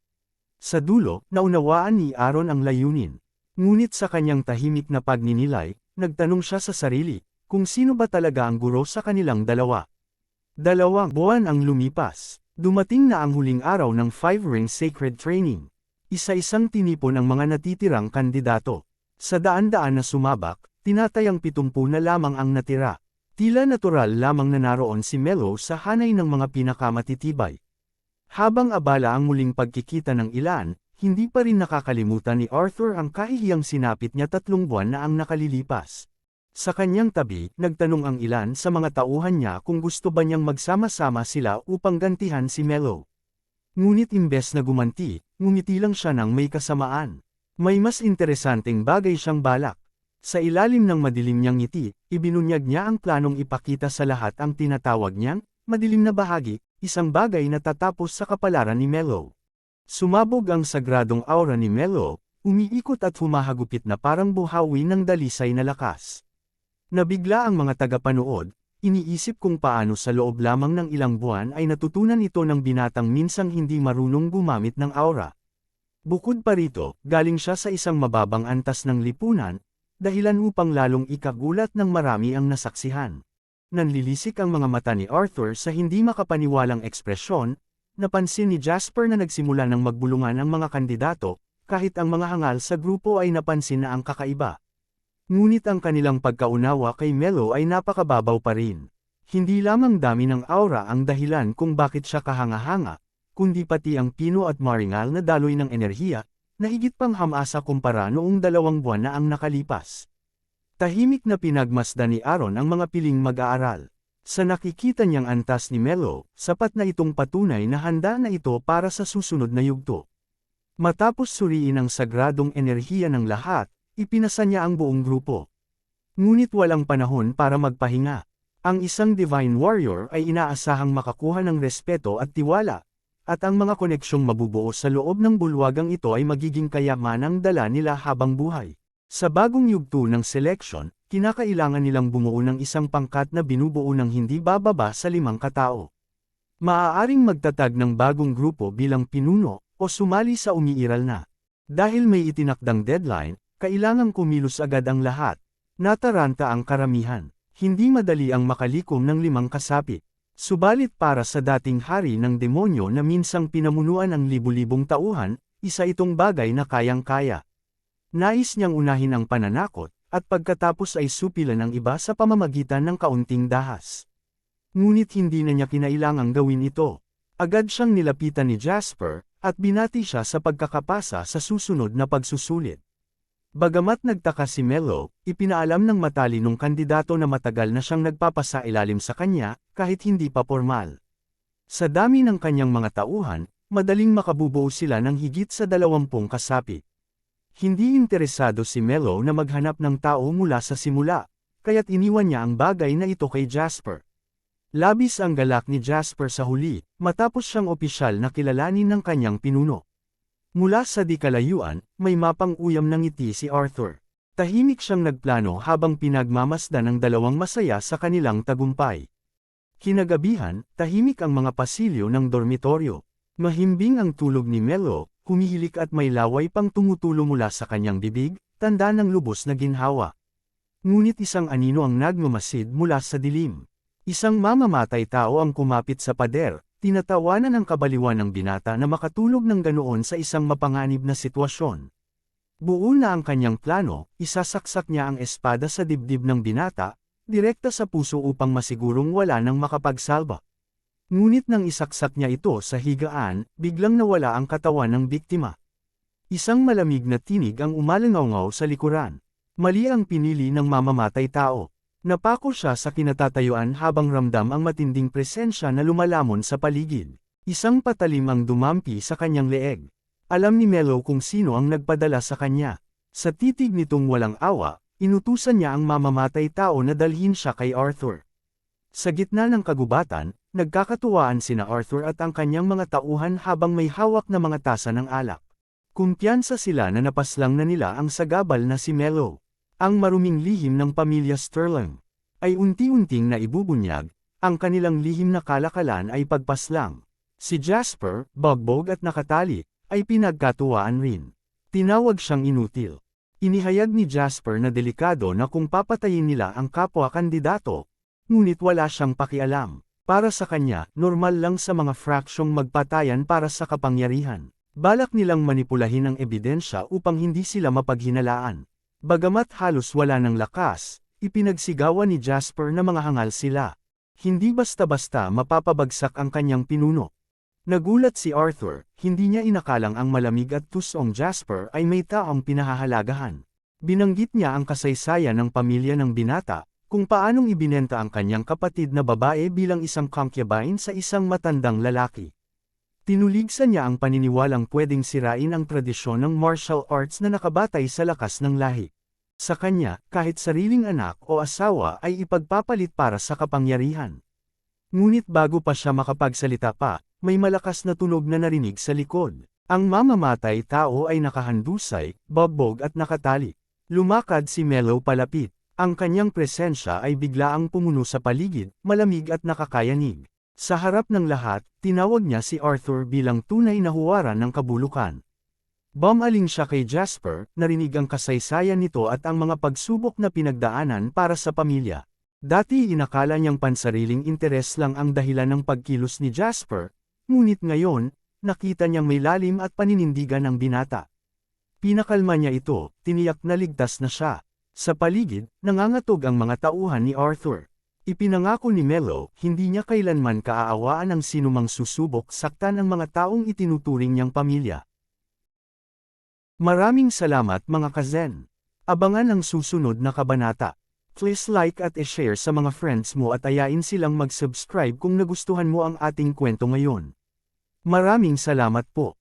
Sa dulo, naunawaan ni Aaron ang layunin. Ngunit sa kanyang tahimik na pagninilay, nagtanong siya sa sarili, kung sino ba talaga ang guro sa kanilang dalawa. 2 buwan ang lumipas. Dumating na ang huling araw ng 5-ring sacred training. Isa-isang tinipon ang mga natitirang kandidato. Sa daan-daan na sumabak, tinatayang 70 na lamang ang natira. Tila natural lamang na naroon si Melo sa hanay ng mga pinakamatitibay. Habang abala ang muling pagkikita ng ilan, hindi pa rin nakakalimutan ni Arthur ang kahihiyang sinapit niya 3 buwan na ang nakalilipas. Sa kanyang tabi, nagtanong ang ilan sa mga tauhan niya kung gusto ba niyang magsama-sama sila upang gantihan si Melo. Ngunit imbes na gumanti, ngumiti lang siya ng may kasamaan. May mas interesanteng bagay siyang balak. Sa ilalim ng madilim niyang ngiti, ibinunyag niya ang planong ipakita sa lahat ang tinatawag niyang madilim na bahagi, isang bagay na tatapos sa kapalaran ni Melo. Sumabog ang sagradong aura ni Melo, umiikot at humahagupit na parang buhawi ng dalisay na lakas. Nabigla ang mga tagapanood, iniisip kung paano sa loob lamang ng ilang buwan ay natutunan ito ng binatang minsang hindi marunong gumamit ng aura. Bukod pa rito, galing siya sa isang mababang antas ng lipunan, dahilan upang lalong ikagulat ng marami ang nasaksihan. Nanlilisik ang mga mata ni Arthur sa hindi makapaniwalang ekspresyon, napansin ni Jasper na nagsimula ng magbulungan ang mga kandidato, kahit ang mga hangal sa grupo ay napansin na ang kakaiba. Ngunit ang kanilang pagkaunawa kay Melo ay napakababaw pa rin. Hindi lamang dami ng aura ang dahilan kung bakit siya kahanga-hanga, kundi pati ang pino at maringal na daloy ng enerhiya, na higit pang hamasa kumpara noong 2 buwan na ang nakalipas. Tahimik na pinagmasdan ni Aaron ang mga piling mag-aaral. Sa nakikita niyang antas ni Melo, sapat na itong patunay na handa na ito para sa susunod na yugto. Matapos suriin ang sagradong enerhiya ng lahat, ipinasa niya ang buong grupo. Ngunit walang panahon para magpahinga. Ang isang divine warrior ay inaasahang makakuha ng respeto at tiwala, at ang mga koneksyong mabubuo sa loob ng bulwagang ito ay magiging kayamanang dala nila habang buhay. Sa bagong yugto ng selection, kinakailangan nilang bumuo ng isang pangkat na binubuo ng hindi bababa sa 5 katao. Maaaring magtatag ng bagong grupo bilang pinuno, o sumali sa umiiral na. Dahil may itinakdang deadline, kailangang kumilos agad ang lahat. Nataranta ang karamihan. Hindi madali ang makalikom ng 5 kasapi. Subalit para sa dating hari ng demonyo na minsang pinamunuan ang libu-libong tauhan, isa itong bagay na kayang-kaya. Nais niyang unahin ang pananakot, at pagkatapos ay supilan ang iba sa pamamagitan ng kaunting dahas. Ngunit hindi na niya kinailangang gawin ito. Agad siyang nilapitan ni Jasper, at binati siya sa pagkakapasa sa susunod na pagsusulit. Bagamat nagtaka si Melo, ipinaalam ng matalinong kandidato na matagal na siyang nagpapasailalim sa kanya, kahit hindi pa formal. Sa dami ng kanyang mga tauhan, madaling makabubuo sila ng higit sa 20 kasapi. Hindi interesado si Melo na maghanap ng tao mula sa simula, kaya't iniwan niya ang bagay na ito kay Jasper. Labis ang galak ni Jasper sa huli, matapos siyang opisyal na kilalanin ng kanyang pinuno. Mula sa di kalayuan, may mapang uyam ng ngiti si Arthur. Tahimik siyang nagplano habang pinagmamasdan ng dalawang masaya sa kanilang tagumpay. Kinagabihan, tahimik ang mga pasilyo ng dormitoryo. Mahimbing ang tulog ni Melo, humihilik at may laway pang tumutulo mula sa kanyang bibig, tanda ng lubos na ginhawa. Ngunit isang anino ang nagmamasid mula sa dilim. Isang mamamatay tao ang kumapit sa pader, tinatawanan ng kabaliwan ng binata na makatulog ng ganoon sa isang mapanganib na sitwasyon. Buo na ang kanyang plano, isasaksak niya ang espada sa dibdib ng binata, direkta sa puso upang masigurong wala nang makapagsalba. Ngunit nang isaksak niya ito sa higaan, biglang nawala ang katawan ng biktima. Isang malamig na tinig ang umalangaw sa likuran. Mali ang pinili ng mamamatay tao. Napako siya sa kinatatayuan habang ramdam ang matinding presensya na lumalamon sa paligid. Isang patalim ang dumampi sa kanyang leeg. Alam ni Melo kung sino ang nagpadala sa kanya. Sa titig nitong walang awa, inutusan niya ang mamamatay tao na dalhin siya kay Arthur. Sa gitna ng kagubatan, nagkakatuwaan sina Arthur at ang kanyang mga tauhan habang may hawak na mga tasa ng alak. Kumpiyansa sila na napaslang na nila ang sagabal na si Melo. Ang maruming lihim ng pamilya Sterling ay unti-unting naibubunyag, ang kanilang lihim na kalakalan ay pagpaslang. Si Jasper, bugbog at nakatali, ay pinagkatuwaan rin. Tinawag siyang inutil. Inihayag ni Jasper na delikado na kung papatayin nila ang kapwa kandidato, ngunit wala siyang pakialam. Para sa kanya, normal lang sa mga fraksyong magpatayan para sa kapangyarihan. Balak nilang manipulahin ang ebidensya upang hindi sila mapaghinalaan. Bagamat halos wala ng lakas, ipinagsigawan ni Jasper na mga hangal sila. Hindi basta-basta mapapabagsak ang kanyang pinuno. Nagulat si Arthur, hindi niya inakalang ang malamig at tusong Jasper ay may taong pinahahalagahan. Binanggit niya ang kasaysayan ng pamilya ng binata, kung paanong ibinenta ang kanyang kapatid na babae bilang isang concubine sa isang matandang lalaki. Tinuligsan niya ang paniniwalang pwedeng sirain ang tradisyon ng martial arts na nakabatay sa lakas ng lahi. Sa kanya, kahit sariling anak o asawa ay ipagpapalit para sa kapangyarihan. Ngunit bago pa siya makapagsalita pa, may malakas na tunog na narinig sa likod. Ang mamamatay tao ay nakahandusay, bugbog at nakatali. Lumakad si Melo palapit. Ang kanyang presensya ay biglaang pumuno sa paligid, malamig at nakakayanig. Sa harap ng lahat, tinawag niya si Arthur bilang tunay na huwaran ng kabulukan. Bumaling siya kay Jasper, narinig ang kasaysayan nito at ang mga pagsubok na pinagdaanan para sa pamilya. Dati inakala niyang pansariling interes lang ang dahilan ng pagkilos ni Jasper, ngunit ngayon, nakita niyang may lalim at paninindigan ng binata. Pinakalma niya ito, tiniyak na ligtas na siya. Sa paligid, nangangatog ang mga tauhan ni Arthur. Ipinangako ni Melo, hindi niya kailanman kaaawaan ang sinumang susubok saktan ang mga taong itinuturing niyang pamilya. Maraming salamat mga kazen. Abangan ang susunod na kabanata. Please like at i-share sa mga friends mo at ayain silang mag-subscribe kung nagustuhan mo ang ating kwento ngayon. Maraming salamat po.